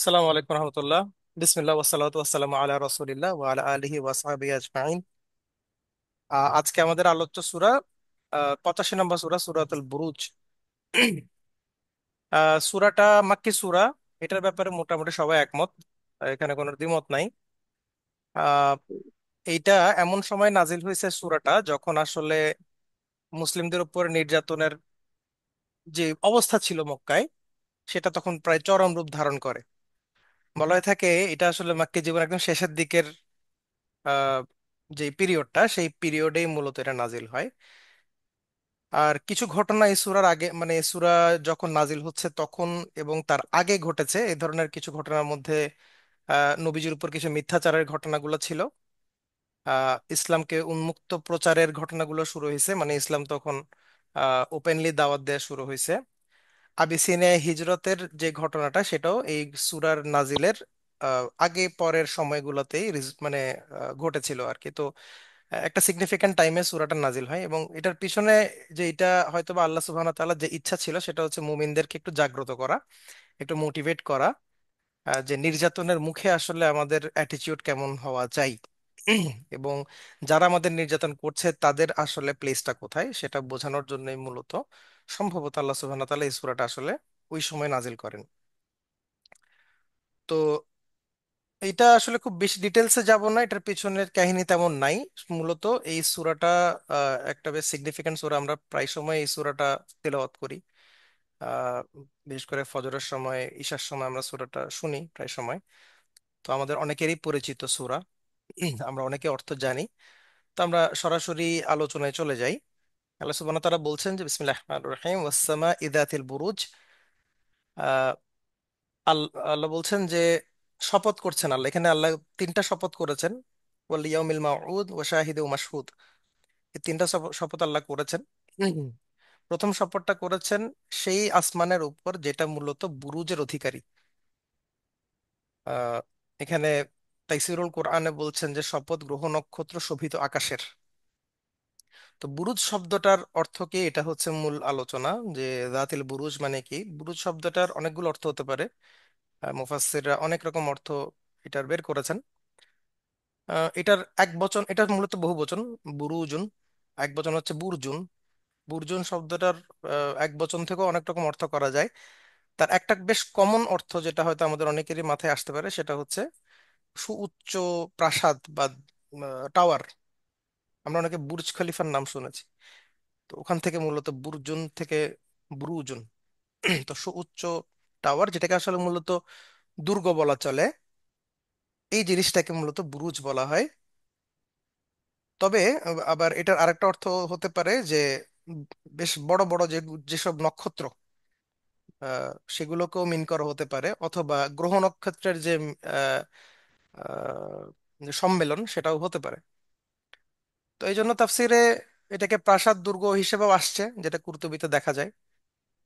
আসসালামু আলাইকুম রহমতুল্লাহ। বিসমিল্লাহ ওয়াসালাতু ওয়াসসালামু আলা রাসূলিল্লাহ ওয়া আলা আলিহি ওয়া সাহবিহি আজমাইন। আজকে আমাদের আলোচ্য সূরা 85 নম্বর সূরা সূরাতুল বুরুজ। সূরাটা মাক্কি সূরা। এটার ব্যাপারে মোটামুটি সবাই একমত, এখানে কোনো দ্বিমত নাই। আহ, এইটা এমন সময় নাজিল হয়েছে সূরাটা যখন আসলে মুসলিমদের উপর নির্যাতনের যে অবস্থা ছিল মক্কায়, সেটা তখন প্রায় চরম রূপ ধারণ করে। বলা হয়ে থাকে এটা আসলে মাক্কি জীবন একদম শেষের দিকের আহ, যে পিরিয়ডটা, সেই পিরিয়ডেই মূলত এটা নাজিল হয়। আর কিছু ঘটনা এই সূরার আগে, মানে এই সূরা যখন নাজিল হচ্ছে তখন এবং তার আগে ঘটেছে। এই ধরনের কিছু ঘটনার মধ্যে নবীজির উপর কিছু মিথ্যাচারের ঘটনাগুলো ছিল। ইসলামকে উন্মুক্ত প্রচারের ঘটনাগুলো শুরু হয়েছে, মানে ইসলাম তখন ওপেনলি দাওয়াত দেওয়া শুরু হয়েছে। আবিসিনিয়া হিজরতের যে ঘটনাটা, সেটাও এই সূরার নাজিলের আগে পরের সময়গুলোতেই মানে ঘটেছিল আর কি। তো একটা সিগনিফিক্যান্ট টাইমে সূরাটা নাজিল হয়, এবং এটার পিছনে যে এটা হয়তোবা আল্লাহ সুবহানাহু ওয়া তাআলার যে ইচ্ছা ছিল সেটা হচ্ছে মুমিনদেরকে একটু জাগ্রত করা, একটু মোটিভেট করা, যে নির্যাতনের মুখে আসলে আমাদের অ্যাটিটিউড কেমন হওয়া চাই। এবং যারা আমাদের নির্যাতন করছে তাদের আসলে প্লেসটা কোথায় সেটা বোঝানোর জন্যই মূলত সম্ভবত আল্লাহ সুবহানাহু ওয়া তাআলা এই সূরাটা আসলে ওই সময় নাজিল করেন। তো এটা আসলে খুব বেশি ডিটেলসে যাব না, এটার পিছনের কাহিনী তেমন নাই। মূলত এই সূরাটা একটা বেশ সিগনিফিক্যান্ট সূরা। আমরা প্রায় সময় এই সূরাটা তেলাওয়াত করি। আহ, বিশেষ করে ফজরের সময়, ঈশার সময় আমরা সূরাটা শুনি প্রায় সময়। তো আমাদের অনেকেরই পরিচিত সূরা, আমরা অনেকে অর্থ জানি। তো আমরা সরাসরি আলোচনায় চলে যাই। আল্লাহ সুবহানাহু ওয়া তাআলা বলছেন যে বিসমিল্লাহির রহমানির রহিম ওয়াস-সামা ইযাতিল বুরুজ। আল্লাহ বলছেন যে শপথ করছেন আল্লাহ, এখানে আল্লাহ তিনটা শপথ করেছেন। ওয়াল ইয়াউমিল মাউউদ ওয়া শাহিদে ওয়া মাশহুদ। এই তিনটা শপথ আল্লাহ করেছেন। হুম। প্রথম শপথটা করেছেন সেই আসমানের উপর যেটা মূলত বুরুজের অধিকারী। আহ এখানে তাইসিরুল কোরআনে বলছেন যে শপথ গ্রহ নক্ষত্র শোভিত আকাশের। তো বুরুজ শব্দটার অর্থ কি, এটা হচ্ছে মূল আলোচনা। যে জাতিল বুরুজ মানে কি, বুরুজ শব্দটার অনেকগুলো অর্থ হতে পারে। মুফাসসিররা অনেক রকম অর্থ এটার বের করেছেন। এটার এক বচন, এটা মূলত বহু বচন, বুরুজুন। এক বচন হচ্ছে বুরজুন। বুরজুন শব্দটার এক বচন থেকেও অনেক রকম অর্থ করা যায়। তার একটা বেশ কমন অর্থ যেটা হয়তো আমাদের অনেকেরই মাথায় আসতে পারে, সেটা হচ্ছে সুউচ্চ প্রাসাদ বা টাওয়ার। আমরা অনেকে বুর্জ খলিফার নাম শুনেছি। তো ওখান থেকে মূলত বুরজুন থেকে বুরুজুন। তো সুউচ্চ টাওয়ার, যেটাকে আসলে মূলত দুর্গ বলা চলে, এই জিনিসটাকে মূলত বুরুজ বলা হয়। তবে আবার এটার আরেকটা অর্থ হতে পারে যে উম, বেশ বড় বড় যেসব নক্ষত্র, সেগুলোকেও মিন করা হতে পারে, অথবা গ্রহ নক্ষত্রের যে আহ, আহ, যে সম্মেলন, সেটাও হতে পারে। তো এই জন্য তাফসিরে এটাকে প্রাসাদ দুর্গ হিসেবেও আসছে, যেটা কুরতুবিতে দেখা যায়।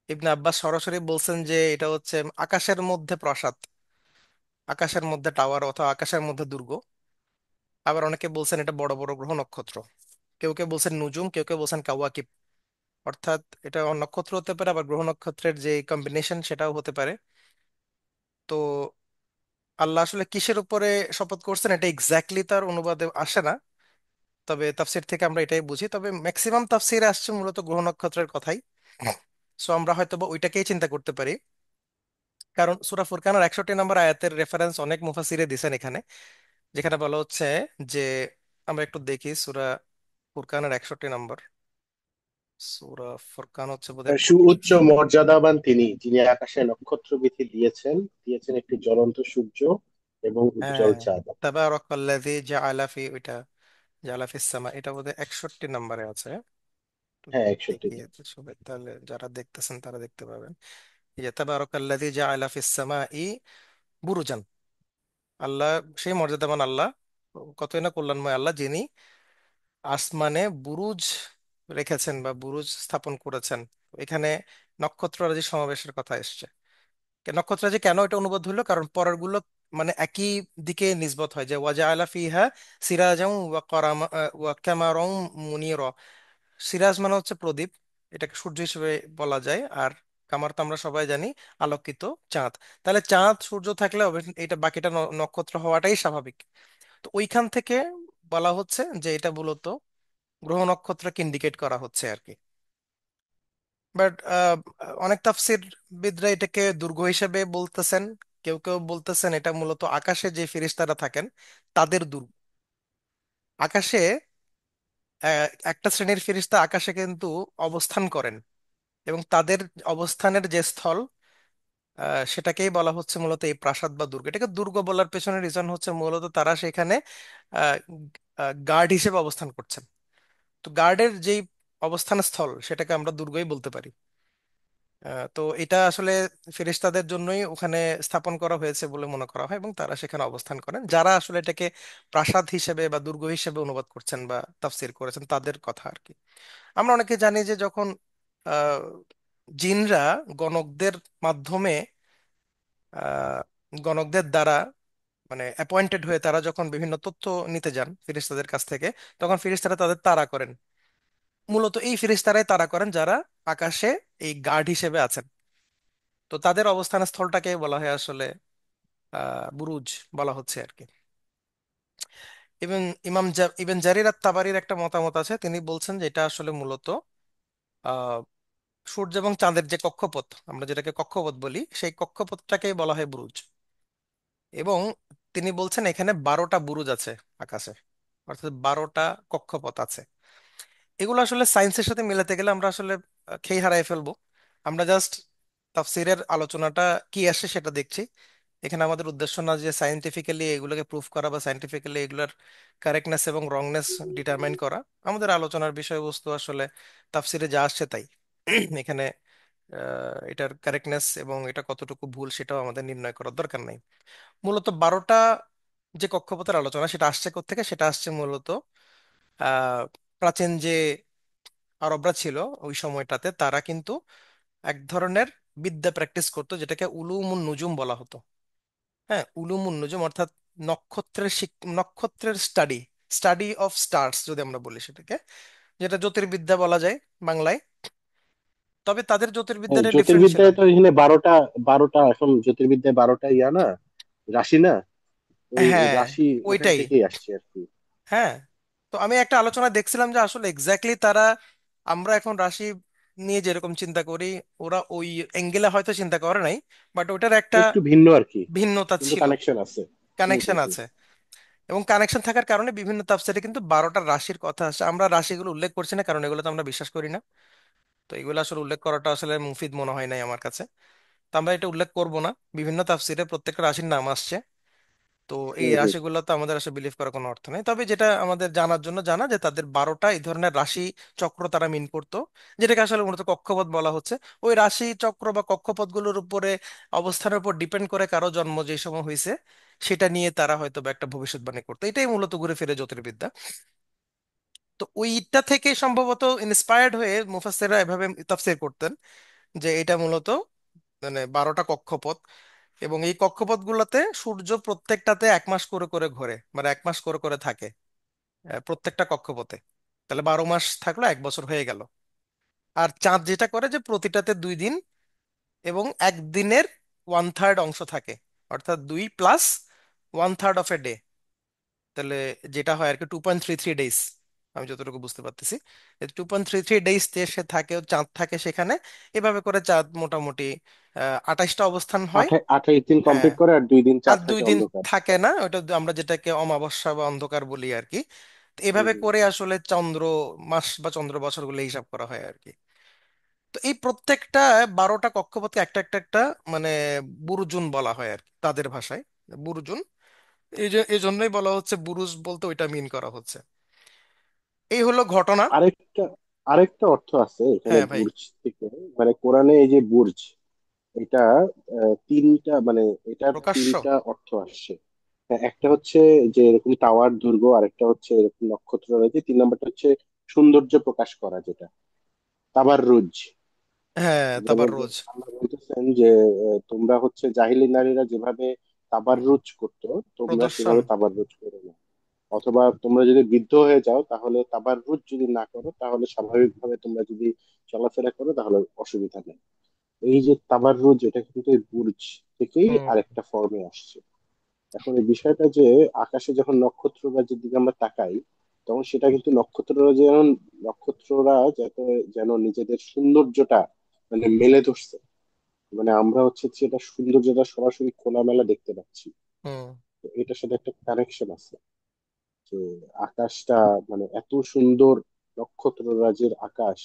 ইবনে আব্বাস সরাসরি বলছেন যে এটা হচ্ছে আকাশের মধ্যে প্রাসাদ, আকাশের মধ্যে টাওয়ার অথবা আকাশের মধ্যে দুর্গ। আবার অনেকে বলছেন এটা বড় বড় গ্রহ নক্ষত্র। কেউ কেউ বলছেন নুজুম, কেউ কেউ বলছেন কাওয়াকিব। অর্থাৎ এটা নক্ষত্র হতে পারে, আবার গ্রহ নক্ষত্রের যে কম্বিনেশন সেটাও হতে পারে। তো আল্লাহ আসলে কিসের উপরে শপথ করছেন এটা এক্স্যাক্টলি তার অনুবাদে আসে না। তবে তাফসির থেকে আমরা এটাই বুঝি, তবে ম্যাক্সিমাম তাফসিরে আসছে মূলত গ্রহ নক্ষত্রের কথাই। সো আমরা হয়তো বা ওইটাকেই চিন্তা করতে পারি। কারণ সূরা ফুরকানের 61 নম্বর আয়াতের রেফারেন্স অনেক মুফাসিরে দিছেন এখানে, যেখানে বলা হচ্ছে যে, আমরা একটু দেখি সূরা ফুরকানের 61 নম্বর। সূরা ফুরকান হচ্ছে বোধহয় সুউচ্চ মর্যাদাবান তিনি, যিনি আকাশে নক্ষত্র বিধি দিয়েছেন, দিয়েছেন একটি জ্বলন্ত সূর্য এবং হ্যাঁ, উজ্জ্বল চাঁদ। তাবারাকাল্লাযী জাআলা ফি, ওইটা জাআলা ফিস সামা, এটা বোধহয় 61 নম্বরে আছে। একটু হ্যাঁ, 61। দেখি সবাই, তাহলে যারা দেখতেছেন তারা দেখতে পাবেন। এই যে তাবারাকাল্লাযী জাআলা ফিস সামাই বুরুজান। আল্লাহ সেই মর্যাদাবান আল্লাহ, কতই না কল্যাণময় আল্লাহ, যিনি আসমানে বুরুজ রেখেছেন বা বুরুজ স্থাপন করেছেন। এখানে নক্ষত্ররাজি সমাবেশের কথা এসছে। নক্ষত্ররাজি কেন এটা অনুবাদ হলো, কারণ পরের গুলো মানে একই দিকে নিসবত হয়, যে ওয়াজা আলা ফিহা সিরাজাম ওয়া কারামা ওয়া কামারাম মুনিরা। সিরাজ মানে হচ্ছে প্রদীপ, এটাকে সূর্য হিসেবে বলা যায়। আর কামার তো আমরা সবাই জানি আলোকিত চাঁদ। তাহলে চাঁদ সূর্য থাকলে এটা বাকিটা নক্ষত্র হওয়াটাই স্বাভাবিক। তো ওইখান থেকে বলা হচ্ছে যে এটা মূলত গ্রহ নক্ষত্রকে ইন্ডিকেট করা হচ্ছে আর কি। বাট অনেক তাফসীরবিদরা এটাকে দুর্গ হিসেবে বলতেছেন, কেউ কেউ বলতেছেন এটা মূলত আকাশে যে ফেরেশতারা থাকেন তাদের দুর্গ। আকাশে একটা শ্রেণীর ফেরেশতা আকাশে কিন্তু অবস্থান করেন, এবং তাদের অবস্থানের যে স্থল সেটাকেই বলা হচ্ছে মূলত এই প্রাসাদ বা দুর্গ। এটাকে দুর্গ বলার পেছনে রিজন হচ্ছে মূলত তারা সেখানে গার্ড হিসেবে অবস্থান করছেন। তো গার্ডের যেই অবস্থান স্থল সেটাকে আমরা দুর্গই বলতে পারি। তো এটা আসলে ফেরেশতাদের জন্যই ওখানে স্থাপন করা হয়েছে বলে মনে করা হয়, এবং তারা সেখানে অবস্থান করেন। যারা আসলে এটাকে প্রাসাদ হিসেবে বা দুর্গ হিসেবে অনুবাদ করছেন বা তাফসীর করেছেন তাদের কথা আর কি। আমরা অনেকে জানি যে যখন আহ, জিনরা গণকদের মাধ্যমে, আহ, গণকদের দ্বারা মানে অ্যাপয়েন্টেড হয়ে তারা যখন বিভিন্ন তথ্য নিতে যান ফেরেশতাদের কাছ থেকে, তখন ফেরেশতারা তাদের তাড়া করেন। মূলত এই ফেরেশতারাই তাড়া করেন যারা আকাশে এই গার্ড হিসেবে আছেন। তো তাদের অবস্থান স্থলটাকে বলা হয় আসলে বুরুজ বলা হচ্ছে আর কি। এবং ইবন জারির আত তাবারির একটা মতামত আছে, তিনি বলছেন যে এটা আসলে মূলত আহ সূর্য এবং চাঁদের যে কক্ষপথ, আমরা যেটাকে কক্ষপথ বলি, সেই কক্ষপথটাকেই বলা হয় বুরুজ। এবং তিনি বলছেন এখানে 12টা বুরুজ আছে আকাশে, অর্থাৎ 12টা কক্ষপথ আছে। এগুলো আসলে সায়েন্সের সাথে মেলাতে গেলে আমরা আসলে খেই হারাই ফেলবো। আমরা জাস্ট তাফসীরের আলোচনাটা কি আসে সেটা দেখছি। এখানে আমাদের উদ্দেশ্য না যে সায়েন্টিফিক্যালি এগুলোকে প্রুফ করা বা সায়েন্টিফিক্যালি এগুলোর কারেক্টনেস এবং রংনেস ডিটারমাইন করা। আমাদের আলোচনার বিষয়বস্তু আসলে তাফসীরে যা আসছে তাই। এখানে এটার কারেক্টনেস এবং এটা কতটুকু ভুল সেটাও আমাদের নির্ণয় করার দরকার নাই। মূলত 12টা যে কক্ষপথের আলোচনা সেটা আসছে কোত্থেকে, সেটা আসছে মূলত আহ প্রাচীন যে আরবরা ছিল ওই সময়টাতে, তারা কিন্তু এক ধরনের বিদ্যা প্র্যাকটিস করতো যেটাকে উলুমুন নুজুম বলা হতো। হ্যাঁ, উলুমুন নুজুম অর্থাৎ নক্ষত্রের স্টাডি, স্টাডি অফ স্টার্স যদি আমরা বলি সেটাকে, যেটা জ্যোতির্বিদ্যা বলা যায় বাংলায়। তবে তাদের হ্যাঁ, জ্যোতির্বিদ্যাটা ডিফারেন্ট ছিল। জ্যোতির্বিদ্যায় তো এখানে 12টা এখন জ্যোতির্বিদ্যায় 12টা ইয়া না, রাশি না, ওই হ্যাঁ, রাশি ওখান ওইটাই। থেকেই আসছে আর কি। হ্যাঁ, তো আমি একটা আলোচনা দেখছিলাম যে আসলে এক্স্যাক্টলি তারা, আমরা এখন রাশি নিয়ে যেরকম চিন্তা করি, ওরা ওই অ্যাঙ্গেলে হয়তো চিন্তা করে নাই, বাট ওটার একটা একটু ভিন্ন আর কি, ভিন্নতা কিন্তু ছিল, কানেকশন আছে। হুম কানেকশন হুম হুম। আছে। এবং কানেকশন থাকার কারণে বিভিন্ন তাফসীরে কিন্তু 12টা রাশির কথা আছে। আমরা রাশিগুলো উল্লেখ করছি না কারণ এগুলো তো আমরা বিশ্বাস করি না। তো এগুলো আসলে উল্লেখ করাটা আসলে মুফিদ মনে হয় নাই আমার কাছে। তো আমরা এটা উল্লেখ করব না। বিভিন্ন তাফসীরে প্রত্যেকটা রাশির নাম আসছে। তো এই হুম হুম। রাশিগুলো তো আমাদের আসলে বিলিভ করার কোনো অর্থ নেই। তবে যেটা আমাদের জানার জন্য জানা যে তাদের 12টা এই ধরনের রাশি চক্র তারা মিন করতো, যেটাকে আসলে মূলত কক্ষপথ বলা হচ্ছে। ওই রাশি চক্র বা কক্ষপথগুলোর উপরে অবস্থানের উপর ডিপেন্ড করে কারো জন্ম যে সময় হয়েছে সেটা নিয়ে তারা হয়তো বা একটা ভবিষ্যৎবাণী করতো। এটাই মূলত ঘুরে ফিরে জ্যোতির্বিদ্যা। তো ওইটা থেকে সম্ভবত ইন্সপায়ার্ড হয়ে মুফাসসিররা এভাবে তাফসীর করতেন যে এটা মূলত মানে 12টা কক্ষপথ। এবং এই কক্ষপথগুলোতে সূর্য প্রত্যেকটাতে 1 মাস করে করে ঘোরে, মানে 1 মাস করে করে থাকে প্রত্যেকটা কক্ষপথে। তাহলে 12 মাস থাকলো, 1 বছর হয়ে গেল। আর চাঁদ যেটা করে যে প্রতিটাতে 2 দিন এবং একদিনের 1/3 অংশ থাকে, অর্থাৎ 2 + 1/3 অফ এ ডে। তাহলে যেটা হয় আর কি 2.33 ডেজ, আমি যতটুকু বুঝতে পারতেছি। 2.33 ডেজ সে থাকে, চাঁদ থাকে সেখানে। এভাবে করে চাঁদ মোটামুটি 28টা অবস্থান হয়। 28 দিন হ্যাঁ, কমপ্লিট করে আর 2 দিন আর চাঁদ দুই থাকে দিন অন্ধকার। থাকে না, ওটা আমরা যেটাকে অমাবস্যা বা অন্ধকার বলি আর কি। তো হুম এভাবে হুম। করে আসলে চন্দ্র মাস বা চন্দ্র বছরগুলো হিসাব করা হয় আর কি। তো এই প্রত্যেকটা 12টা কক্ষপথে একটা একটা একটা মানে বুরুজুন বলা হয় আর কি তাদের ভাষায়, বুরুজুন। এই জন্যই বলা হচ্ছে বুরুজ বলতে ওইটা মিন করা হচ্ছে। এই হলো ঘটনা। আরেকটা আরেকটা অর্থ আছে এখানে হ্যাঁ ভাই। বুর্জ থেকে, মানে কোরআনে এই যে বুর্জ, এটা তিনটা মানে এটার প্রকাশ্য। তিনটা অর্থ আসছে। হ্যাঁ, একটা হচ্ছে যে এরকম টাওয়ার দুর্গ, আরেকটা হচ্ছে এরকম নক্ষত্র রয়েছে, 3 নম্বরটা হচ্ছে সৌন্দর্য প্রকাশ করা, যেটা তাবাররুজ। হ্যাঁ, যেমন তাবার রোজ। আল্লাহ বলতেছেন যে তোমরা হচ্ছে জাহিলি নারীরা যেভাবে তাবাররুজ করতো, তোমরা প্রদর্শন। সেভাবে তাবাররুজ করো না। অথবা তোমরা যদি বৃদ্ধ হয়ে যাও তাহলে তাবাররুজ যদি না করো, তাহলে স্বাভাবিকভাবে তোমরা যদি চলাফেরা করো তাহলে অসুবিধা নেই। এই যে তাবাররুজ, এটা কিন্তু এই বুর্জ থেকেই হুম। আরেকটা ফর্মে আসছে। এখন এই বিষয়টা যে আকাশে যখন নক্ষত্ররাজির দিকে আমরা তাকাই, তখন সেটা কিন্তু নক্ষত্ররা যেমন, নক্ষত্ররা যাতে যেন নিজেদের সৌন্দর্যটা মানে মেলে ধরছে, মানে আমরা হচ্ছে সেটা সৌন্দর্যটা সরাসরি খোলামেলা দেখতে পাচ্ছি। হুম। তো এটার সাথে একটা কানেকশন আছে যে আকাশটা মানে এত সুন্দর, নক্ষত্ররাজির আকাশ,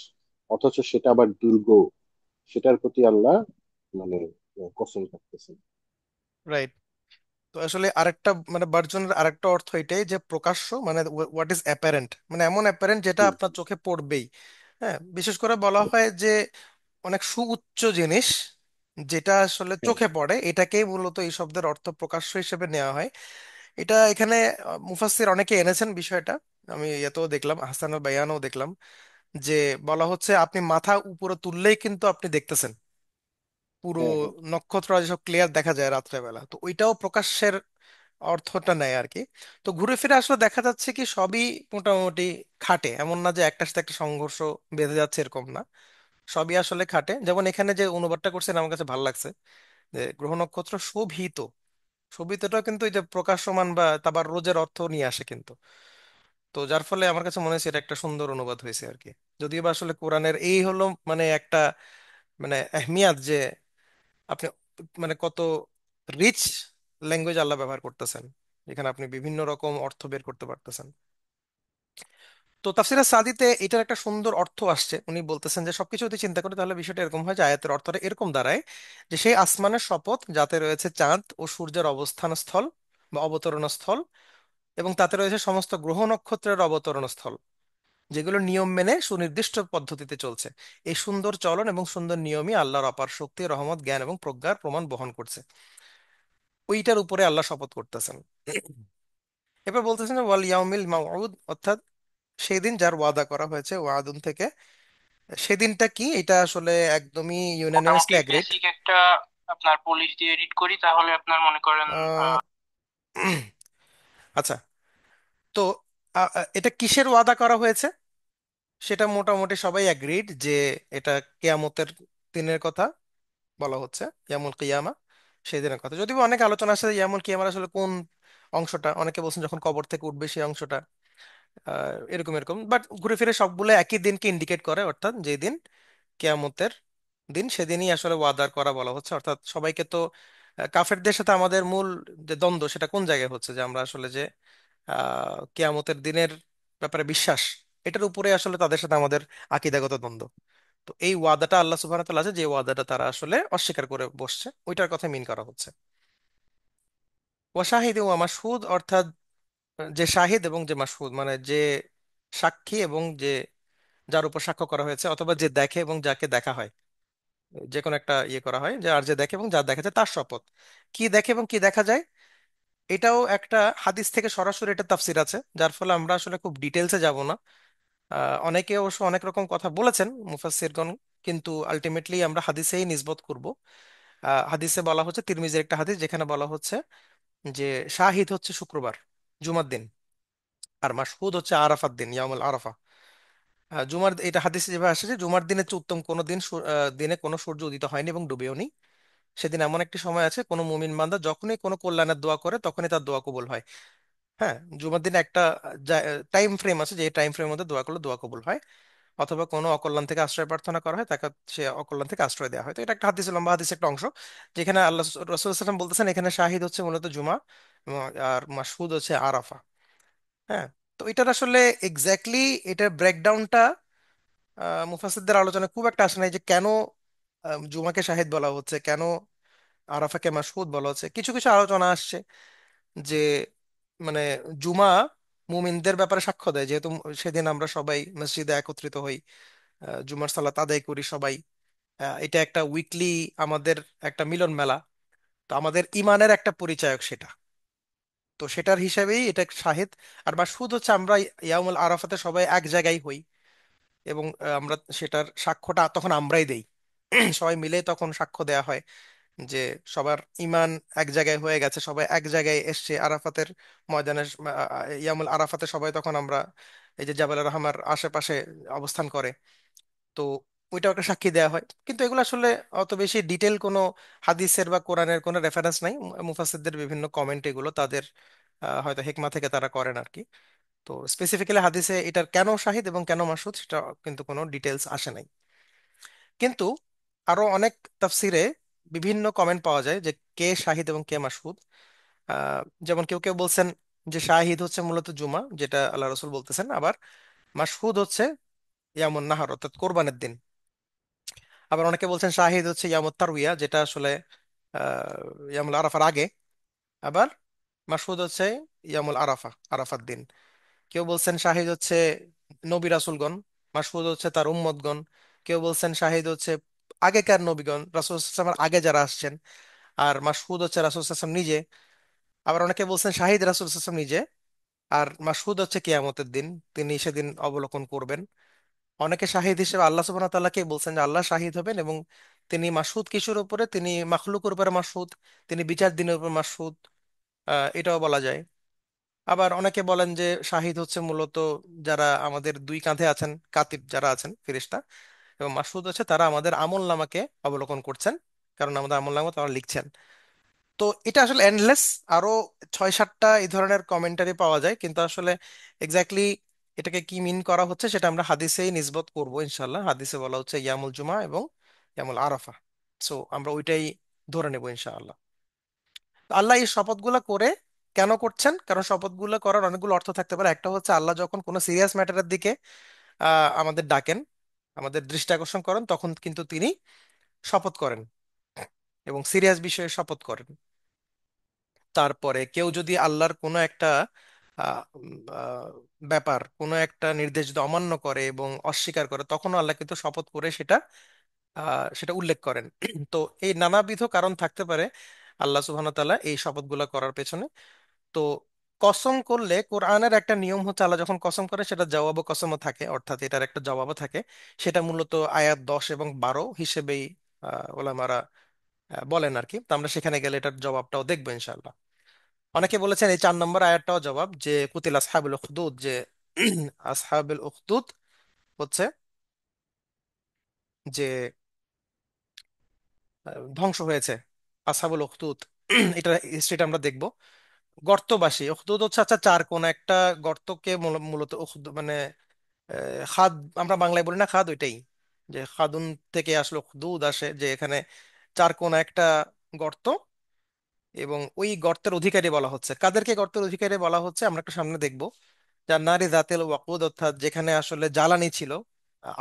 অথচ সেটা আবার দুর্গ, সেটার প্রতি আল্লাহ মানে কসম কাটতেছেন। রাইট। তো আসলে আরেকটা মানে ভার্জনের আরেকটা অর্থ এটাই যে প্রকাশ্য, মানে হোয়াট ইজ অ্যাপারেন্ট, মানে এমন অ্যাপারেন্ট যেটা হুম, আপনার চোখে পড়বেই। হ্যাঁ, বিশেষ করে বলা হয় যে অনেক সুউচ্চ জিনিস যেটা আসলে হ্যাঁ, চোখে পড়ে, এটাকেই মূলত এই শব্দের অর্থ প্রকাশ্য হিসেবে নেওয়া হয়। এটা এখানে মুফাসসির অনেকে এনেছেন বিষয়টা। আমি এতেও দেখলাম, হাসান আল বায়ানও দেখলাম যে বলা হচ্ছে আপনি মাথা উপরে তুললেই কিন্তু আপনি দেখতেছেন পুরো হ্যাঁ, হ্যাঁ, নক্ষত্র যেসব ক্লিয়ার দেখা যায় রাত্রেবেলা, তো ওইটাও প্রকাশ্যের অর্থটা নেয় আর কি। তো ঘুরে ফিরে আসলে দেখা যাচ্ছে কি সবই মোটামুটি খাটে, এমন না যে একটার সাথে একটা সংঘর্ষ বেঁধে যাচ্ছে, এরকম না। সবই আসলে খাটে। যেমন এখানে যে অনুবাদটা করছেন আমার কাছে ভালো লাগছে, যে গ্রহ নক্ষত্র শোভিত। শোভিতটাও কিন্তু এই যে প্রকাশমান বা তাবার রোজের অর্থ নিয়ে আসে কিন্তু। তো যার ফলে আমার কাছে মনে হয়েছে এটা একটা সুন্দর অনুবাদ হয়েছে আর কি। যদিও বা আসলে কোরআনের এই হলো মানে একটা মানে আহমিয়াত যে আপনি মানে কত রিচ ল্যাঙ্গুয়েজ আল্লাহ ব্যবহার করতেছেন, যেখানে আপনি বিভিন্ন রকম অর্থ বের করতে পারতেছেন। তো তাফসিরে সাদিতে এটার একটা সুন্দর অর্থ আসছে, উনি বলতেছেন যে সবকিছু যদি চিন্তা করি তাহলে বিষয়টা এরকম হয় যে আয়াতের অর্থটা এরকম দাঁড়ায় যে সেই আসমানের শপথ যাতে রয়েছে চাঁদ ও সূর্যের অবস্থান স্থল বা অবতরণ স্থল, এবং তাতে রয়েছে সমস্ত গ্রহ নক্ষত্রের অবতরণ স্থল, যেগুলো নিয়ম মেনে সুনির্দিষ্ট পদ্ধতিতে চলছে। এই সুন্দর চলন এবং সুন্দর নিয়মই আল্লাহর অপার শক্তি, রহমত, জ্ঞান এবং প্রজ্ঞার প্রমাণ বহন করছে। ওইটার উপরে আল্লাহ শপথ করতেছেন। এবার বলতেছেন যে ওয়াল ইয়াউমিল মাউউদ, অর্থাৎ সেদিন যার ওয়াদা করা হয়েছে ওয়াদুন থেকে। সেদিনটা কি, এটা আসলে একদমই ইউনানিমাসলি মোটামুটি অ্যাগ্রিড। বেসিক একটা আপনার পুলিশ দিয়ে এডিট করি, তাহলে আপনার মনে করেন আচ্ছা, তো এটা কিসের ওয়াদা করা হয়েছে সেটা মোটামুটি সবাই অ্যাগ্রিড যে এটা কেয়ামতের দিনের কথা বলা হচ্ছে, ইয়ামুল কিয়ামা, সেই দিনের কথা। যদিও অনেক আলোচনা আছে যে ইয়ামুল কিয়ামার আসলে কোন অংশটা, অনেকে বলছেন যখন কবর থেকে উঠবে সেই অংশটা, এরকম এরকম, বাট ঘুরে ফিরে সবগুলো একই দিনকে ইন্ডিকেট করে, অর্থাৎ যেই দিন কেয়ামতের দিন সেদিনই আসলে ওয়াদার করা বলা হচ্ছে। অর্থাৎ সবাইকে তো কাফেরদের সাথে আমাদের মূল যে দ্বন্দ্ব সেটা কোন জায়গায় হচ্ছে, যে আমরা আসলে যে কেয়ামতের দিনের ব্যাপারে বিশ্বাস, এটার উপরে আসলে তাদের সাথে আমাদের আকীদাগত দ্বন্দ্ব। তো এই ওয়াদাটা আল্লাহ সুবহানাহু ওয়া তাআলা আছে যে ওয়াদাটা তারা আসলে অস্বীকার করে বসছে, ওইটার কথা মিন করা হচ্ছে। ওয়াশাহিদ ওয়া মাশহুদ, অর্থাৎ যে শাহিদ এবং যে মাশহুদ, মানে যে সাক্ষী এবং যে যার উপর সাক্ষ্য করা হয়েছে, অথবা যে দেখে এবং যাকে দেখা হয়, যে কোনো একটা ইয়ে করা হয় যে আর যে দেখে এবং যার দেখা যায় তার শপথ। কি দেখে এবং কি দেখা যায়, এটাও একটা হাদিস থেকে সরাসরি এটা তাফসির আছে, যার ফলে আমরা আসলে খুব ডিটেলসে যাব না। অনেকে অবশ্য অনেক রকম কথা বলেছেন মুফাসসিরগণ, কিন্তু আলটিমেটলি আমরা হাদিসেই নিসবত করব। হাদিসে বলা হচ্ছে, তিরমিজির একটা হাদিস, যেখানে বলা হচ্ছে যে শাহিদ হচ্ছে শুক্রবার, জুমার দিন, আর মাশহুদ হচ্ছে আরাফার দিন, ইয়ামুল আরাফা। জুমার, এটা হাদিসে যেভাবে আসে যে জুমার দিনের চেয়ে উত্তম কোনো দিন দিনে কোনো সূর্য উদিত হয়নি এবং ডুবেও নি। সেদিন এমন একটি সময় আছে কোনো মুমিন বান্দা যখনই কোনো কল্যাণের দোয়া করে তখনই তার দোয়া কবুল হয়। হ্যাঁ, জুমার দিনে একটা টাইম ফ্রেম আছে যে টাইম ফ্রেমের মধ্যে দোয়া করলে দোয়া কবুল হয়, অথবা কোনো অকল্যাণ থেকে আশ্রয় প্রার্থনা করা হয় তাকে সে অকল্যাণ থেকে আশ্রয় দেওয়া হয়। তো এটা একটা হাদিস, লম্বা হাদিস একটা অংশ, যেখানে আল্লাহ রাসূল সাল্লাল্লাহু আলাইহি ওয়াসাল্লাম বলতেছেন এখানে শাহিদ হচ্ছে মূলত জুমা এবং আর মাশহুদ হচ্ছে আরাফা। হ্যাঁ, তো এটার আসলে এক্স্যাক্টলি এটার ব্রেকডাউনটা মুফাসসিরদের আলোচনায় খুব একটা আসে নাই যে কেন জুমাকে শাহিদ বলা হচ্ছে, কেন আরাফাকে মাশহুদ বলা হচ্ছে। কিছু কিছু আলোচনা আসছে যে মানে জুমা মুমিনদের ব্যাপারে সাক্ষ্য দেয়, যেহেতু সেদিন আমরা সবাই মসজিদে একত্রিত হই, জুমার সালাত আদায় করি সবাই। এটা একটা উইকলি আমাদের একটা মিলন মেলা, তো আমাদের ইমানের একটা পরিচায়ক সেটা। তো সেটার হিসাবেই এটা শাহেদ। আর মাশহুদ হচ্ছে আমরা ইয়াউমুল আরাফাতে সবাই এক জায়গায় হই, এবং আমরা সেটার সাক্ষ্যটা তখন আমরাই দেই। সবাই মিলে তখন সাক্ষ্য দেয়া হয় যে সবার ইমান এক জায়গায় হয়ে গেছে, সবাই এক জায়গায় এসছে আরাফাতের ময়দানে। ইয়ামুল আরাফাতে সবাই তখন আমরা এই যে জাবাল রহমার আশেপাশে অবস্থান করে। তো ওইটাও একটা সাক্ষী দেওয়া হয়। কিন্তু এগুলো আসলে অত বেশি ডিটেল কোনো হাদিসের বা কোরআনের কোনো রেফারেন্স নাই। মুফাসসিরদের বিভিন্ন কমেন্ট এগুলো তাদের হয়তো হিকমা থেকে তারা করেন আর কি। তো স্পেসিফিক্যালি হাদিসে এটার কেন শাহিদ এবং কেন মাসুদ সেটা কিন্তু কোনো ডিটেলস আসে নাই। কিন্তু আরো অনেক তাফসিরে বিভিন্ন কমেন্ট পাওয়া যায় যে কে শাহিদ এবং কে মাসুদ। যেমন কেউ কেউ বলছেন যে শাহিদ হচ্ছে মূলত জুমা, যেটা আল্লাহ রসুল বলতেছেন। আবার মাসহুদ হচ্ছে ইয়ামুন নাহার অর্থাৎ কোরবানের দিন। আবার অনেকে বলছেন শাহিদ হচ্ছে ইয়ামুত তারউইয়া, যেটা আসলে ইয়ামুল আরাফার আগে। আবার মাসহুদ হচ্ছে ইয়ামুল আরাফা, আরাফার দিন। কেউ বলছেন শাহিদ হচ্ছে নবী রাসূলগণ, মাসহুদ হচ্ছে তার উম্মতগণ। কেউ বলছেন শাহিদ হচ্ছে আগেকার নবীগণ, রাসূলের আগে যারা আসছেন। আর মাসহুদ হচ্ছে রাসূল নিজে। আবার অনেকে বলছেন শাহিদ রাসূল নিজে, আর মাসহুদ হচ্ছে কিয়ামতের দিন, তিনি সেদিন অবলোকন করবেন। অনেকে শাহিদ হিসেবে আল্লাহ সুবহানাহু ওয়া তাআলাকে বলছেন যে আল্লাহ শাহিদ হবেন, এবং তিনি মাসহুদ কিসের উপরে, তিনি মাখলুকের উপরে মাসহুদ, তিনি বিচার দিনের উপর মাসহুদ, এটাও বলা যায়। আবার অনেকে বলেন যে শাহিদ হচ্ছে মূলত যারা আমাদের দুই কাঁধে আছেন, কাতিব যারা আছেন ফেরেশতা, এবং মাসহুদ হচ্ছে তারা আমাদের আমল নামাকে অবলোকন করছেন, কারণ আমাদের আমল নামা তারা লিখছেন। তো এটা আসলে এন্ডলেস, আরো 6-7টা এই ধরনের কমেন্টারি পাওয়া যায়, কিন্তু আসলে এক্স্যাক্টলি এটাকে কি মিন করা হচ্ছে সেটা আমরা হাদিসেই নিসবত করব ইনশাল্লাহ। হাদিসে বলা হচ্ছে ইয়ামুল জুমা এবং ইয়ামুল আরাফা। সো আমরা ওইটাই ধরে নেব ইনশাআল্লাহ। আল্লাহ এই শপথগুলো করে কেন করছেন? কারণ শপথগুলো করার অনেকগুলো অর্থ থাকতে পারে। একটা হচ্ছে আল্লাহ যখন কোনো সিরিয়াস ম্যাটারের দিকে আমাদের ডাকেন, আমাদের দৃষ্টি আকর্ষণ করেন, তখন কিন্তু তিনি শপথ করেন এবং সিরিয়াস বিষয়ে শপথ করেন। তারপরে কেউ যদি আল্লাহর কোনো একটা ব্যাপার, কোনো একটা নির্দেশ যদি অমান্য করে এবং অস্বীকার করে, তখনও আল্লাহ কিন্তু শপথ করে সেটা সেটা উল্লেখ করেন। তো এই নানাবিধ কারণ থাকতে পারে আল্লাহ সুবহানাহু ওয়া তাআলা এই শপথগুলো করার পেছনে। তো কসম করলে কোরআনের একটা নিয়ম হচ্ছে আল্লাহ যখন কসম করে সেটা জবাব কসমও থাকে, অর্থাৎ এটার একটা জবাবও থাকে। সেটা মূলত আয়াত 10 এবং 12 হিসেবেই ওলামারা বলেন আর কি। তো আমরা সেখানে গেলে এটার জবাবটাও দেখবো ইনশাআল্লাহ। অনেকে বলেছেন এই 4 নম্বর আয়াতটাও জবাব, যে কুতিল আসহাবুল উখদুদ, যে আসহাবুল উখদুদ হচ্ছে যে ধ্বংস হয়েছে। আসহাবুল উখদুদ এটা হিস্ট্রিটা আমরা দেখবো। গর্তবাসী উখদুদ হচ্ছে আচ্ছা চার কোন একটা গর্তকে মূলত মানে খাদ, আমরা বাংলায় বলি না খাদ, ওইটাই যে খাদুন থেকে আসলে উখদুদ আসে, যে এখানে চার কোন একটা গর্ত। এবং ওই গর্তের অধিকারী বলা হচ্ছে, কাদেরকে গর্তের অধিকারী বলা হচ্ছে আমরা একটু সামনে দেখবো। জান্নারি জাতেল ওয়াকুদ, অর্থাৎ যেখানে আসলে জ্বালানি ছিল,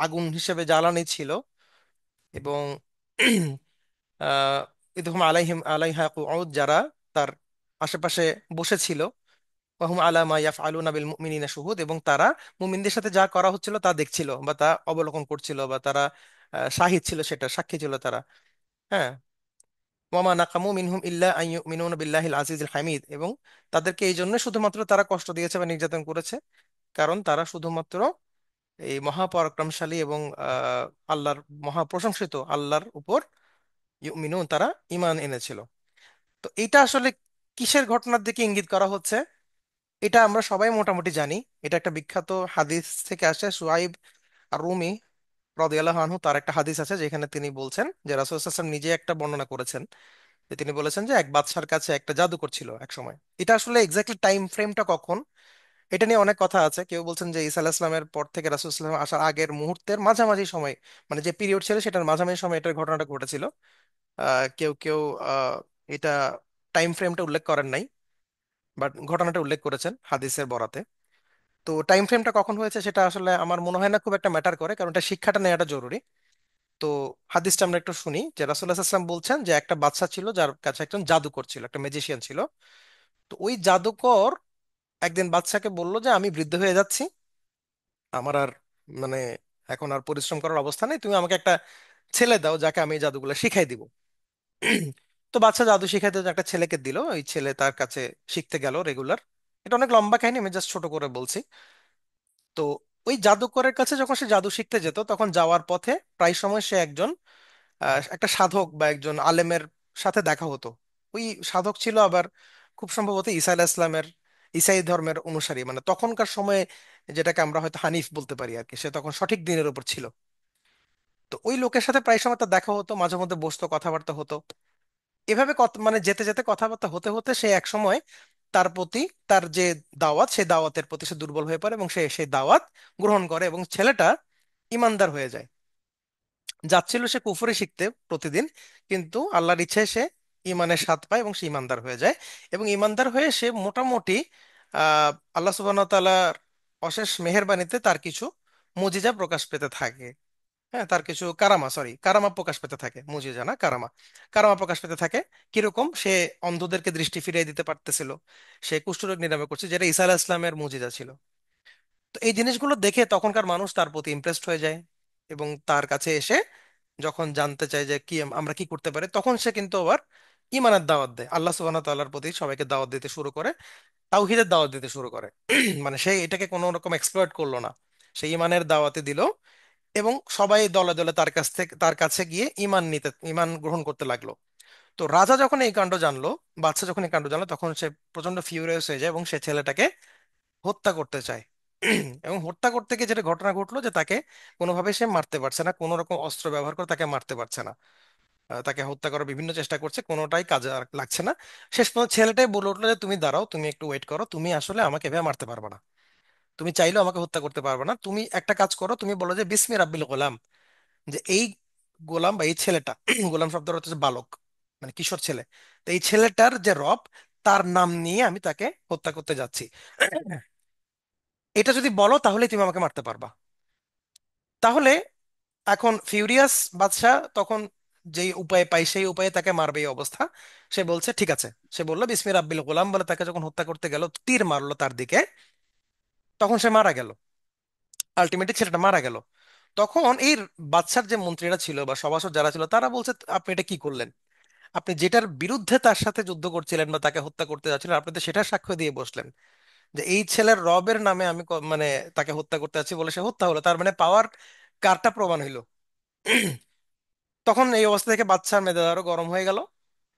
আগুন হিসেবে জ্বালানি ছিল। এবং আহ ইদহুম আলাইহিম আলাইহা কুউদ, যারা তার আশেপাশে বসেছিল। ওয়াহুম আলা মা ইয়াফআলুনা বিল মুমিনিনা শুহুদ, এবং তারা মুমিনদের সাথে যা করা হচ্ছিল তা দেখছিল বা তা অবলোকন করছিল, বা তারা শাহিদ ছিল, সেটা সাক্ষী ছিল তারা। হ্যাঁ। ওয়ামা নাকামু মিনহুম ইল্লা আন ইউমিনুনা বিল্লাহিল আজিজিল হামিদ, এবং তাদেরকে এই জন্য শুধুমাত্র তারা কষ্ট দিয়েছে বা নির্যাতন করেছে, কারণ তারা শুধুমাত্র এই মহাপরাক্রমশালী এবং আল্লাহর মহাপ্রশংসিত আল্লাহর উপর ইউমিনুন, তারা ঈমান এনেছিল। তো এটা আসলে কিসের ঘটনার দিকে ইঙ্গিত করা হচ্ছে? এটা আমরা সবাই মোটামুটি জানি। এটা একটা বিখ্যাত হাদিস থেকে আসে, সুহাইব আর রুমি রাদিয়াল্লাহু আনহু, তার একটা হাদিস আছে যেখানে তিনি বলছেন যে রাসূল সাল্লাল্লাহু আলাইহি ওয়াসাল্লাম নিজে একটা বর্ণনা করেছেন, যে তিনি বলেছেন যে এক বাদশার কাছে একটা জাদুকর ছিল এক সময়। এটা আসলে এক্স্যাক্টলি টাইম ফ্রেমটা কখন, এটা নিয়ে অনেক কথা আছে। কেউ বলছেন যে ঈসা আলাইহিস সালামের পর থেকে রাসূল সাল্লাল্লাহু আলাইহি ওয়াসাল্লাম আসার আগের মুহূর্তের মাঝামাঝি সময়, মানে যে পিরিয়ড ছিল সেটার মাঝামাঝি সময় এটার ঘটনাটা ঘটেছিল। কেউ কেউ এটা টাইম ফ্রেমটা উল্লেখ করেন নাই, বাট ঘটনাটা উল্লেখ করেছেন হাদিসের বরাতে। তো টাইম ফ্রেমটা কখন হয়েছে সেটা আসলে আমার মনে হয় না খুব একটা ম্যাটার করে, কারণ এটা শিক্ষাটা নেওয়াটা জরুরি। তো হাদিসটা আমরা একটু শুনি, যে রাসূল সাল্লাল্লাহু আলাইহি বলছেন যে একটা বাদশা ছিল যার কাছে একজন জাদুকর ছিল, একটা ম্যাজিশিয়ান ছিল। তো ওই জাদুকর একদিন বাদশাকে বলল যে আমি বৃদ্ধ হয়ে যাচ্ছি, আমার আর মানে এখন আর পরিশ্রম করার অবস্থা নেই, তুমি আমাকে একটা ছেলে দাও যাকে আমি এই জাদুগুলো শিখাই দিব। তো বাচ্চা জাদু শিখাইতে যে একটা ছেলেকে দিল, ওই ছেলে তার কাছে শিখতে গেল রেগুলার। এটা অনেক লম্বা কাহিনী, আমি জাস্ট ছোট করে বলছি। তো ওই জাদুকরের কাছে যখন সে জাদু শিখতে যেত, তখন যাওয়ার পথে প্রায় সময় সে একজন একটা সাধক বা একজন আলেমের সাথে দেখা হতো। ওই সাধক ছিল আবার খুব সম্ভবত ঈসা আলাইহিস সালামের ঈসাই ধর্মের অনুসারী, মানে তখনকার সময়ে যেটাকে আমরা হয়তো হানিফ বলতে পারি আর কি। সে তখন সঠিক দিনের উপর ছিল। তো ওই লোকের সাথে প্রায় সময় তার দেখা হতো, মাঝে মধ্যে বসতো, কথাবার্তা হতো। এভাবে মানে যেতে যেতে কথাবার্তা হতে হতে সে এক সময় তার প্রতি, তার যে দাওয়াত, সেই দাওয়াতের প্রতি সে দুর্বল হয়ে পড়ে এবং সে সেই দাওয়াত গ্রহণ করে এবং ছেলেটা ইমানদার হয়ে যায়। যাচ্ছিল সে কুফরি শিখতে প্রতিদিন, কিন্তু আল্লাহর ইচ্ছায় সে ইমানের স্বাদ পায় এবং সে ইমানদার হয়ে যায়। এবং ইমানদার হয়ে সে মোটামুটি আল্লাহ সুবহানাহু ওয়া তাআলার অশেষ মেহেরবানিতে তার কিছু মুজিজা প্রকাশ পেতে থাকে। হ্যাঁ, তার কিছু কারামা, সরি কারামা প্রকাশ পেতে থাকে, মুজিজা না কারামা। কারামা প্রকাশ পেতে থাকে। কিরকম? সে অন্ধদেরকে দৃষ্টি ফিরিয়ে দিতে পারতেছিল, সে কুষ্ঠরোগ নিরাময় করছে, যেটা ঈসা আলাইহিস সালামের মুজিজা ছিল। তো এই জিনিসগুলো দেখে তখনকার মানুষ তার প্রতি ইমপ্রেসড হয়ে যায় এবং তার কাছে এসে যখন জানতে চায় যে কি আমরা কি করতে পারি, তখন সে কিন্তু আবার ইমানের দাওয়াত দেয়, আল্লাহ সুবহানাহু ওয়া তাআলার প্রতি সবাইকে দাওয়াত দিতে শুরু করে, তাওহীদের দাওয়াত দিতে শুরু করে। মানে সে এটাকে কোনো রকম এক্সপ্লয়েট করলো না, সে ইমানের দাওয়াতে দিল এবং সবাই দলে দলে তার কাছ থেকে, তার কাছে গিয়ে ইমান গ্রহণ করতে লাগলো। তো রাজা যখন এই কাণ্ড জানলো, বাদশা যখন এই কাণ্ড জানলো, তখন সে প্রচন্ড ফিউরিয়াস হয়ে যায় এবং সে ছেলেটাকে হত্যা করতে চায়। এবং হত্যা করতে গিয়ে যেটা ঘটনা ঘটলো যে তাকে কোনোভাবে সে মারতে পারছে না, কোনো রকম অস্ত্র ব্যবহার করে তাকে মারতে পারছে না। তাকে হত্যা করার বিভিন্ন চেষ্টা করছে, কোনোটাই কাজে আর লাগছে না। শেষ পর্যন্ত ছেলেটাই বলে উঠলো যে তুমি দাঁড়াও, তুমি একটু ওয়েট করো, তুমি আসলে আমাকে এভাবে মারতে পারবে না, তুমি চাইলেও আমাকে হত্যা করতে পারবে না। তুমি একটা কাজ করো, তুমি বলো যে বিসমি রাব্বিল গোলাম, যে এই গোলাম বা এই ছেলেটা, গোলাম শব্দের অর্থ হচ্ছে বালক, মানে কিশোর ছেলে। তো এই ছেলেটার যে রব, তার নাম নিয়ে আমি তাকে হত্যা করতে যাচ্ছি, এটা যদি বলো তাহলে তুমি আমাকে মারতে পারবা। তাহলে এখন ফিউরিয়াস বাদশা তখন যেই উপায় পাই সেই উপায়ে তাকে মারবে, এই অবস্থা। সে বলছে ঠিক আছে, সে বললো বিসমি রাব্বিল গোলাম বলে তাকে যখন হত্যা করতে গেল, তীর মারলো তার দিকে, তখন সে মারা গেল। আলটিমেটলি ছেলেটা মারা গেল। তখন এই বাদশার যে মন্ত্রীরা ছিল বা সভাসদ যারা ছিল, তারা বলছে আপনি এটা কি করলেন? আপনি যেটার বিরুদ্ধে তার সাথে যুদ্ধ করছিলেন বা তাকে হত্যা করতে যাচ্ছিলেন, আপনি তো সেটা সাক্ষ্য দিয়ে বসলেন যে এই ছেলের রবের নামে আমি মানে তাকে হত্যা করতে যাচ্ছি বলে সে হত্যা হলো, তার মানে পাওয়ার কারটা প্রমাণ হইলো। তখন এই অবস্থা থেকে বাদশার মেজাজ আরো গরম হয়ে গেল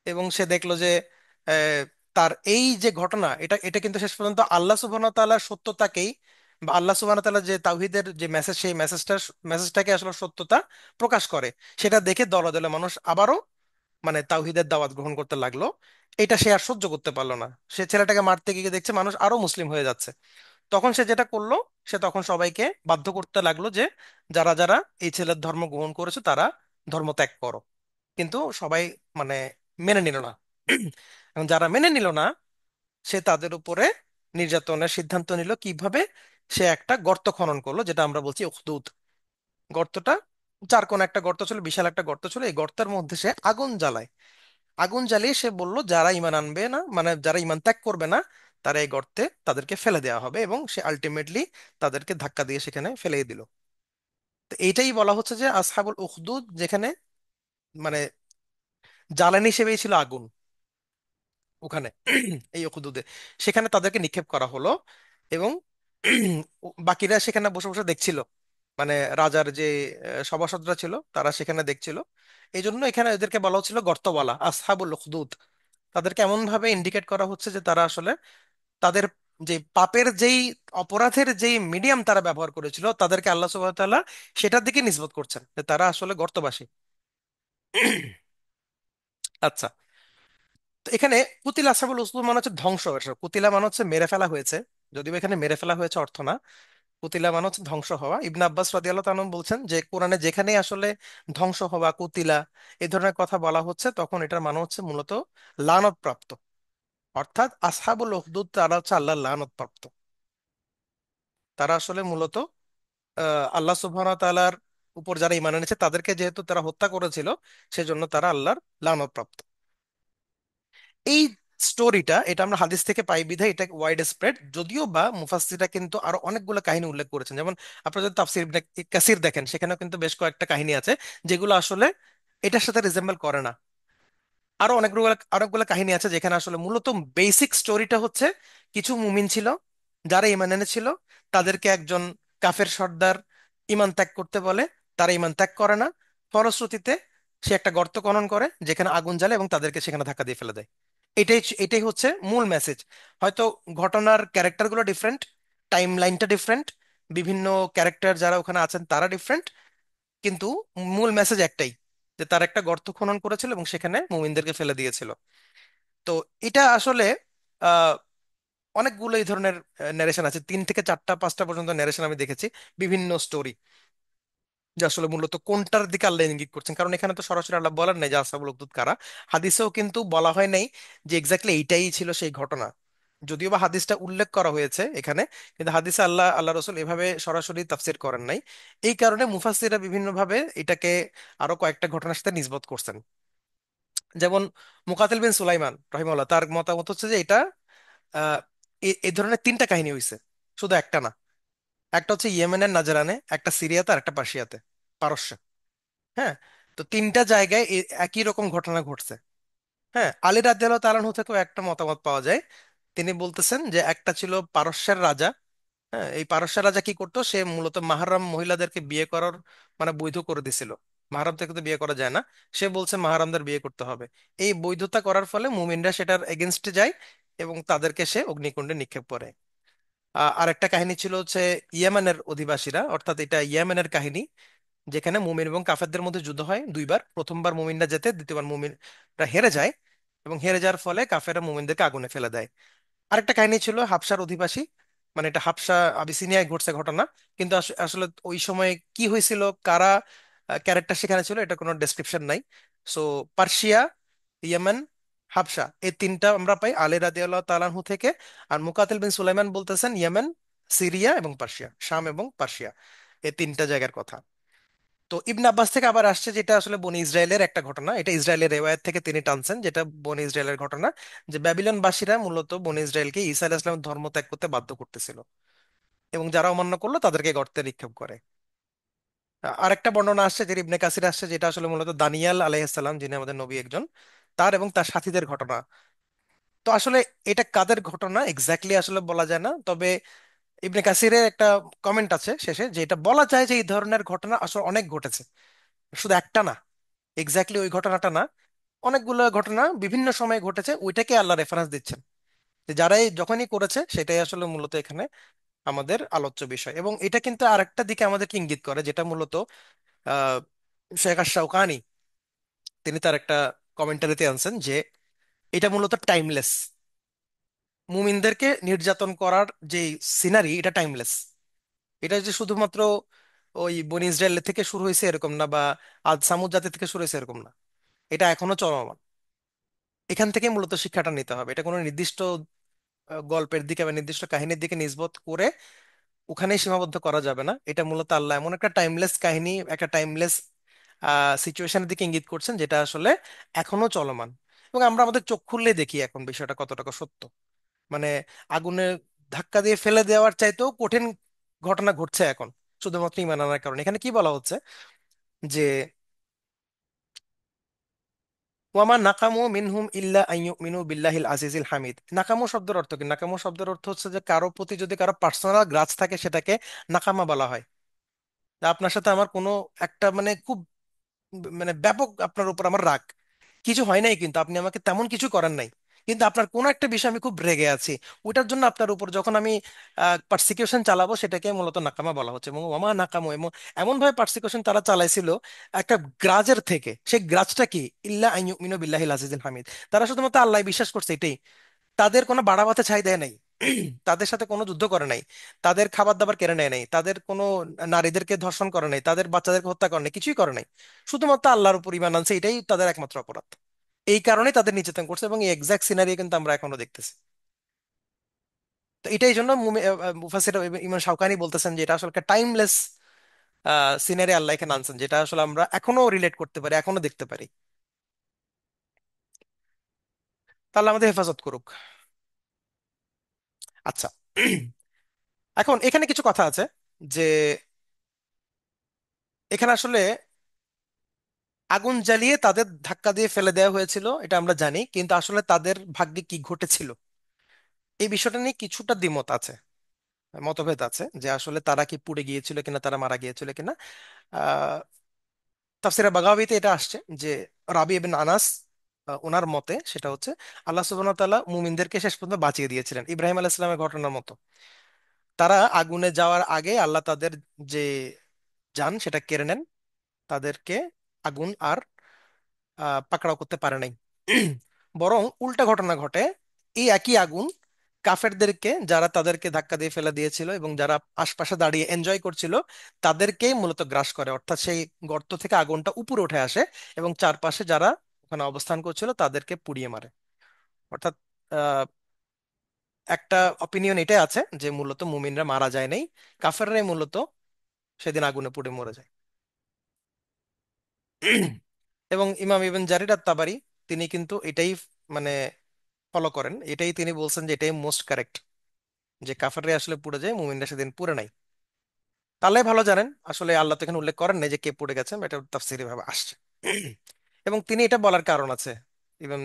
এবং সে দেখলো যে আহ, তার এই যে ঘটনা, এটা এটা কিন্তু শেষ পর্যন্ত আল্লাহ সুবহানাহু ওয়া তাআলার সত্যতাকেই, বা আল্লাহ সুবহানাহু ওয়া তাআলার যে তাওহীদের যে মেসেজ, সেই মেসেজটাকে আসলে সত্যতা প্রকাশ করে। সেটা দেখে দলে দলে মানুষ আবারও মানে তাওহীদের দাওয়াত গ্রহণ করতে লাগলো। এটা সে আর সহ্য করতে পারলো না, সে ছেলেটাকে মারতে গিয়ে দেখছে মানুষ আরো মুসলিম হয়ে যাচ্ছে। তখন সে যেটা করলো, সে তখন সবাইকে বাধ্য করতে লাগলো যে যারা যারা এই ছেলের ধর্ম গ্রহণ করেছে তারা ধর্ম ত্যাগ করো। কিন্তু সবাই মানে মেনে নিল না। এবং যারা মেনে নিল না, সে তাদের উপরে নির্যাতনের সিদ্ধান্ত নিল। কিভাবে? সে একটা গর্ত খনন করলো, যেটা আমরা বলছি উখদুদ। গর্তটা চার কোণ একটা গর্ত ছিল, বিশাল একটা গর্ত ছিল, এই গর্তের মধ্যে সে আগুন জ্বালায়। আগুন জ্বালিয়ে সে বলল যারা ইমান আনবে না, মানে যারা ইমান ত্যাগ করবে না, তারা এই গর্তে তাদেরকে ফেলে দেওয়া হবে, এবং সে আলটিমেটলি তাদেরকে ধাক্কা দিয়ে সেখানে ফেলে দিল। তো এইটাই বলা হচ্ছে যে আসহাবুল উখদুদ, যেখানে মানে জ্বালানি হিসেবেই ছিল আগুন ওখানে, এই উখদুদে, সেখানে তাদেরকে নিক্ষেপ করা হলো। এবং বাকিরা সেখানে বসে বসে দেখছিল, মানে রাজার যে সভাসদরা ছিল তারা সেখানে দেখছিল। এই জন্য এখানে এদেরকে বলা হচ্ছিল গর্তওয়ালা, আসহাবুল উখদুদ। তাদেরকে এমন ভাবে ইন্ডিকেট করা হচ্ছে যে তারা আসলে তাদের যে পাপের যেই, অপরাধের যেই মিডিয়াম তারা ব্যবহার করেছিল, তাদেরকে আল্লাহ সুবহানাহু ওয়া তাআলা সেটার দিকে নিসবত করছেন যে তারা আসলে গর্তবাসী। আচ্ছা, তো এখানে কুতিলা আসহাবুল উখদুদ মানে হচ্ছে ধ্বংস হয়েছে, কুতিলা মানে হচ্ছে মেরে ফেলা হয়েছে, যদিও এখানে মেরে ফেলা হয়েছে অর্থ না, কুতিলা মানে হচ্ছে ধ্বংস হওয়া। ইবনে আব্বাস রাদিয়াল্লাহু তাআলা বলছেন যে কোরআনে যেখানেই আসলে ধ্বংস হওয়া, কুতিলা এই ধরনের কথা বলা হচ্ছে, তখন এটার মানে হচ্ছে মূলত লানত প্রাপ্ত। অর্থাৎ আসহাবুল উখদুদ তারা হচ্ছে আল্লাহর লানত প্রাপ্ত। তারা আসলে মূলত আল্লাহ সুবহানাহু ওয়া তাআলার উপর যারা ঈমান এনেছে তাদেরকে যেহেতু তারা হত্যা করেছিল, সেজন্য তারা আল্লাহর লানত প্রাপ্ত। এই স্টোরিটা, এটা আমরা হাদিস থেকে পাই বিধায় এটা ওয়াইড স্প্রেড, যদিও বা মুফাসসিররা কিন্তু আরো অনেকগুলো কাহিনী উল্লেখ করেছেন। যেমন আপনারা যদি তাফসির ইবনে কাসির দেখেন, সেখানেও কিন্তু বেশ কয়েকটা কাহিনী আছে যেগুলো আসলে এটার সাথে রিজেম্বল করে না। আরো অনেকগুলো কাহিনী আছে যেখানে আসলে মূলত বেসিক স্টোরিটা হচ্ছে কিছু মুমিন ছিল যারা ঈমান এনেছিল, তাদেরকে একজন কাফের সর্দার ঈমান ত্যাগ করতে বলে, তারা ঈমান ত্যাগ করে না। ফলশ্রুতিতে সে একটা গর্ত খনন করে যেখানে আগুন জ্বালে এবং তাদেরকে সেখানে ধাক্কা দিয়ে ফেলে দেয়। এটাই হচ্ছে মূল মেসেজ। হয়তো ঘটনার ক্যারেক্টারগুলো ডিফারেন্ট, টাইম লাইনটা ডিফারেন্ট, বিভিন্ন ক্যারেক্টার যারা ওখানে আছেন তারা ডিফারেন্ট, কিন্তু মূল মেসেজ একটাই, যে তার একটা গর্ত খনন করেছিল এবং সেখানে মুমিনদেরকে ফেলে দিয়েছিল। তো এটা আসলে আহ অনেকগুলো এই ধরনের ন্যারেশন আছে, 3 থেকে 4টা 5টা পর্যন্ত ন্যারেশন আমি দেখেছি, বিভিন্ন স্টোরি, যে আসলে মূলত কোনটার দিকে আল্লাহ ইঙ্গিত করছেন। কারণ এখানে তো সরাসরি আল্লাহ বলেন নাই যে আসহাবুল উখদুদ কারা, হাদিসেও কিন্তু বলা হয় নাই যে এক্স্যাক্টলি এইটাই ছিল সেই ঘটনা। যদিও বা হাদিসটা উল্লেখ করা হয়েছে এখানে, কিন্তু হাদিসে আল্লাহ রসুল এভাবে সরাসরি তাফসির করেন নাই। এই কারণে মুফাসসিররা বিভিন্নভাবে এটাকে আরো কয়েকটা ঘটনার সাথে নিসবত করছেন। যেমন মুকাতিল বিন সুলাইমান রহিমাহুল্লাহ, তার মতামত হচ্ছে যে এটা আহ এই ধরনের 3টা কাহিনী হয়েছে, শুধু একটা না। একটা হচ্ছে ইয়েমেনের নাজরানে, একটা সিরিয়াতে, আর একটা পার্সিয়াতে, পারস্যে। হ্যাঁ, তো 3টা জায়গায় একই রকম ঘটনা ঘটছে। হ্যাঁ, আলী রাদিয়াল্লাহু তাআলা আনহু থেকেও একটা মতামত পাওয়া যায়। তিনি বলতেছেন যে একটা ছিল পারস্যের রাজা। হ্যাঁ, এই পারস্যের রাজা কি করতো, সে মূলত মাহরাম মহিলাদেরকে বিয়ে করার মানে বৈধ করে দিছিল। মাহরাম থেকে তো বিয়ে করা যায় না, সে বলছে মাহরামদের বিয়ে করতে হবে। এই বৈধতা করার ফলে মুমিনরা সেটার এগেনস্টে যায় এবং তাদেরকে সে অগ্নিকুণ্ডে নিক্ষেপ করে। আরেকটা কাহিনী ছিল হচ্ছে ইয়েমেনের অধিবাসীরা, অর্থাৎ এটা ইয়েমেনের কাহিনী, যেখানে মুমিন এবং কাফেরদের মধ্যে যুদ্ধ হয় 2বার। প্রথমবার মুমিনরা জেতে, দ্বিতীয়বার মুমিনরা হেরে যায়, এবং হেরে যাওয়ার ফলে কাফেররা মুমিনদেরকে আগুনে ফেলে দেয়। আরেকটা কাহিনী ছিল হাবশার অধিবাসী, মানে এটা হাবশা আবিসিনিয়ায় ঘটছে ঘটনা। কিন্তু আসলে ওই সময় কি হয়েছিল, কারা ক্যারেক্টার সেখানে ছিল, এটা কোনো ডেসক্রিপশন নাই। সো পার্সিয়া, ইয়েমেন, হাবশা, এই 3টা আমরা পাই আলী রাদিয়াল্লাহু তাআলা আনহু থেকে। আর মুকাতিল বিন সুলাইমান বলতেছেন ইয়েমেন, সিরিয়া এবং পার্সিয়া, শাম এবং পার্সিয়া, এই 3টা জায়গার কথা। তো ইবনে আব্বাস থেকে আবার আসছে, যেটা আসলে বনি ইসরায়েলের একটা ঘটনা, এটা ইসরায়েলের রেওয়ায়ত থেকে তিনি টানছেন, যেটা বনি ইসরায়েলের ঘটনা, যে ব্যাবিলনবাসীরা মূলত বনি ইসরায়েলকে ঈসা আলাইহিস সালামের ধর্ম ত্যাগ করতে বাধ্য করতেছিল, এবং যারা অমান্য করলো তাদেরকে গর্তে নিক্ষেপ করে। আরেকটা বর্ণনা আসছে, যে ইবনে কাসির আসছে, যেটা আসলে মূলত দানিয়াল আলাইহিস সালাম, যিনি আমাদের নবী একজন, তার এবং তার সাথীদের ঘটনা। তো আসলে এটা কাদের ঘটনা এক্স্যাক্টলি আসলে বলা যায় না, তবে ইবনে কাসিরের একটা কমেন্ট আছে শেষে, যে এটা বলা যায় যে এই ধরনের ঘটনা আসলে অনেক ঘটেছে, শুধু একটা না, এক্স্যাক্টলি ওই ঘটনাটা না, অনেকগুলো ঘটনা বিভিন্ন সময়ে ঘটেছে, ওইটাকে আল্লাহ রেফারেন্স দিচ্ছেন, যে যারাই যখনই করেছে সেটাই আসলে মূলত এখানে আমাদের আলোচ্য বিষয়। এবং এটা কিন্তু আরেকটা দিকে আমাদেরকে ইঙ্গিত করে, যেটা মূলত আহ শেখ শাওকানি তিনি তার একটা কমেন্টারিতে আনছেন, যে এটা মূলত টাইমলেস। মুমিনদেরকে নির্যাতন করার যে সিনারি, এটা টাইমলেস। এটা যে শুধুমাত্র ওই বনি ইসরায়েল থেকে শুরু হয়েছে এরকম না, বা আদ সামুদ জাতি থেকে শুরু হয়েছে এরকম না, এটা এখনো চলমান। এখান থেকে মূলত শিক্ষাটা নিতে হবে, এটা কোনো নির্দিষ্ট গল্পের দিকে বা নির্দিষ্ট কাহিনীর দিকে নির্ভর করে ওখানেই সীমাবদ্ধ করা যাবে না। এটা মূলত আল্লাহ এমন একটা টাইমলেস কাহিনী, একটা টাইমলেস সিচুয়েশনের দিকে ইঙ্গিত করছেন, যেটা আসলে এখনো চলমান। এবং আমরা আমাদের চোখ খুললে দেখি এখন বিষয়টা কতটা সত্য। মানে আগুনে ধাক্কা দিয়ে ফেলে দেওয়ার চাইতেও কঠিন ঘটনা ঘটছে এখন, শুধুমাত্র ঈমান আনার কারণে। এখানে কি বলা হচ্ছে, যে ওয়ামা নাকামু মিনহুম ইল্লা আইয়ুমিনু বিল্লাহিল আজিজিল হামিদ। নাকামু শব্দের অর্থ কি? নাকামু শব্দের অর্থ হচ্ছে যে কারো প্রতি যদি কারো পার্সোনাল গ্রাজ থাকে সেটাকে নাকামা বলা হয়। তা আপনার সাথে আমার কোনো একটা মানে খুব মানে ব্যাপক আপনার উপর আমার রাগ, কিছু হয় নাই কিন্তু আপনি আমাকে তেমন কিছু করেন নাই, কিন্তু আপনার কোনো একটা বিষয় আমি খুব রেগে আছি, ওটার জন্য আপনার উপর যখন আমি পার্সিকিউশন চালাবো, সেটাকে মূলত নাকামা বলা হচ্ছে। এবং ওমা নাকামো, এবং এমন ভাবে পার্সিকিউশন তারা চালাইছিল একটা গ্রাজের থেকে। সেই গ্রাজটা কি? ইল্লা আইয়ুমিনু বিল্লাহিল আজিজিল হামিদ। তারা শুধুমাত্র আল্লাহ বিশ্বাস করছে, এটাই। তাদের কোনো বাড়া ভাতে ছাই দেয় নাই, তাদের সাথে কোনো যুদ্ধ করে নাই, তাদের খাবার দাবার কেড়ে নেয় নাই, তাদের কোনো নারীদেরকে ধর্ষণ করে নাই, তাদের বাচ্চাদেরকে হত্যা করে নাই, কিছুই করে নাই। শুধুমাত্র আল্লাহর উপর ঈমান আনছে, এটাই তাদের একমাত্র অপরাধ। এই কারণেই তাদের নির্যাতন করছে, এবং এই এক্সাক্ট সিনারিও কিন্তু আমরা এখনো দেখতেছি। তো এটাই জন্য মুফাসসির ইমাম শাওকানি বলতেছেন যে এটা আসলে একটা টাইমলেস সিনারি আল্লাহ এখানে আনছেন, যেটা আসলে আমরা এখনো রিলেট করতে পারি, এখনো দেখতে পারি। তাহলে আমাদের হেফাজত করুক। আচ্ছা, এখন এখানে কিছু কথা আছে, যে এখানে আসলে আগুন জ্বালিয়ে তাদের ধাক্কা দিয়ে ফেলে দেওয়া হয়েছিল, এটা আমরা জানি, কিন্তু আসলে তাদের ভাগ্যে কি ঘটেছিল এই বিষয়টা নিয়ে কিছুটা দ্বিমত আছে, মতভেদ আছে, যে আসলে তারা কি পুড়ে গিয়েছিল কিনা, তারা মারা গিয়েছিল কিনা। আহ তাফসিরে বাগাবীতে এটা আসছে, যে রাবি ইবনে আনাস ওনার মতে সেটা হচ্ছে আল্লাহ সুবহানাহু ওয়া তাআলা মুমিনদেরকে শেষ পর্যন্ত বাঁচিয়ে দিয়েছিলেন, ইব্রাহিম আলাইহিস সালামের ঘটনার মতো। তারা আগুনে যাওয়ার আগে আল্লাহ তাদের যে যান সেটা কেড়ে নেন, তাদেরকে আগুন আর পাকড়াও করতে পারে নাই। বরং উল্টা ঘটনা ঘটে, এই একই আগুন কাফেরদেরকে, যারা তাদেরকে ধাক্কা দিয়ে ফেলে দিয়েছিল এবং যারা আশপাশে দাঁড়িয়ে এনজয় করছিল, তাদেরকেই মূলত গ্রাস করে। অর্থাৎ সেই গর্ত থেকে আগুনটা উপরে উঠে আসে এবং চারপাশে যারা ওখানে অবস্থান করছিল তাদেরকে পুড়িয়ে মারে। অর্থাৎ আহ, একটা অপিনিয়ন এটাই আছে যে মূলত মুমিনরা মারা যায় নাই, কাফেররাই মূলত সেদিন আগুনে পুড়ে মরে যায়। এবং ইমাম ইবন জারির আত তাবারি তিনি কিন্তু এটাই মানে ফলো করেন, এটাই তিনি বলছেন যে এটাই মোস্ট কারেক্ট, যে কাফেররা আসলে পুড়ে যায়, মুমিনরা সেদিন পুড়ে নাই। তাহলে ভালো জানেন আসলে আল্লাহ তো এখানে উল্লেখ করেন নাই যে কে পড়ে গেছে, এটা তাফসীরে ভাবে আসছে। এবং তিনি এটা বলার কারণ আছে, ইবন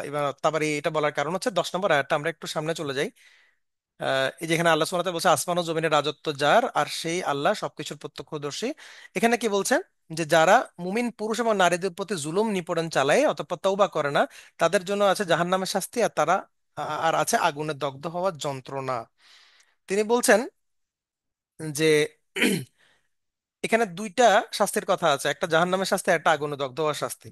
ইবন তাবারি এটা বলার কারণ হচ্ছে 10 নম্বর আয়াতটা, আমরা একটু সামনে চলে যাই। এই যেখানে আল্লাহ সুবহানাহু ওয়া তাআলা বলছে আসমান ও জমিনের রাজত্ব যার, আর সেই আল্লাহ সবকিছুর প্রত্যক্ষদর্শী। এখানে কি বলছেন, যে যারা মুমিন পুরুষ এবং নারীদের প্রতি জুলুম নিপীড়ন চালায় অতঃপর তওবা করে না, তাদের জন্য আছে জাহান্নামের শাস্তি, আর তারা আর আছে আগুনে দগ্ধ হওয়ার যন্ত্রণা। তিনি বলছেন যে এখানে দুইটা শাস্তির কথা আছে, একটা জাহান্নামের শাস্তি, একটা আগুনে দগ্ধ হওয়ার শাস্তি।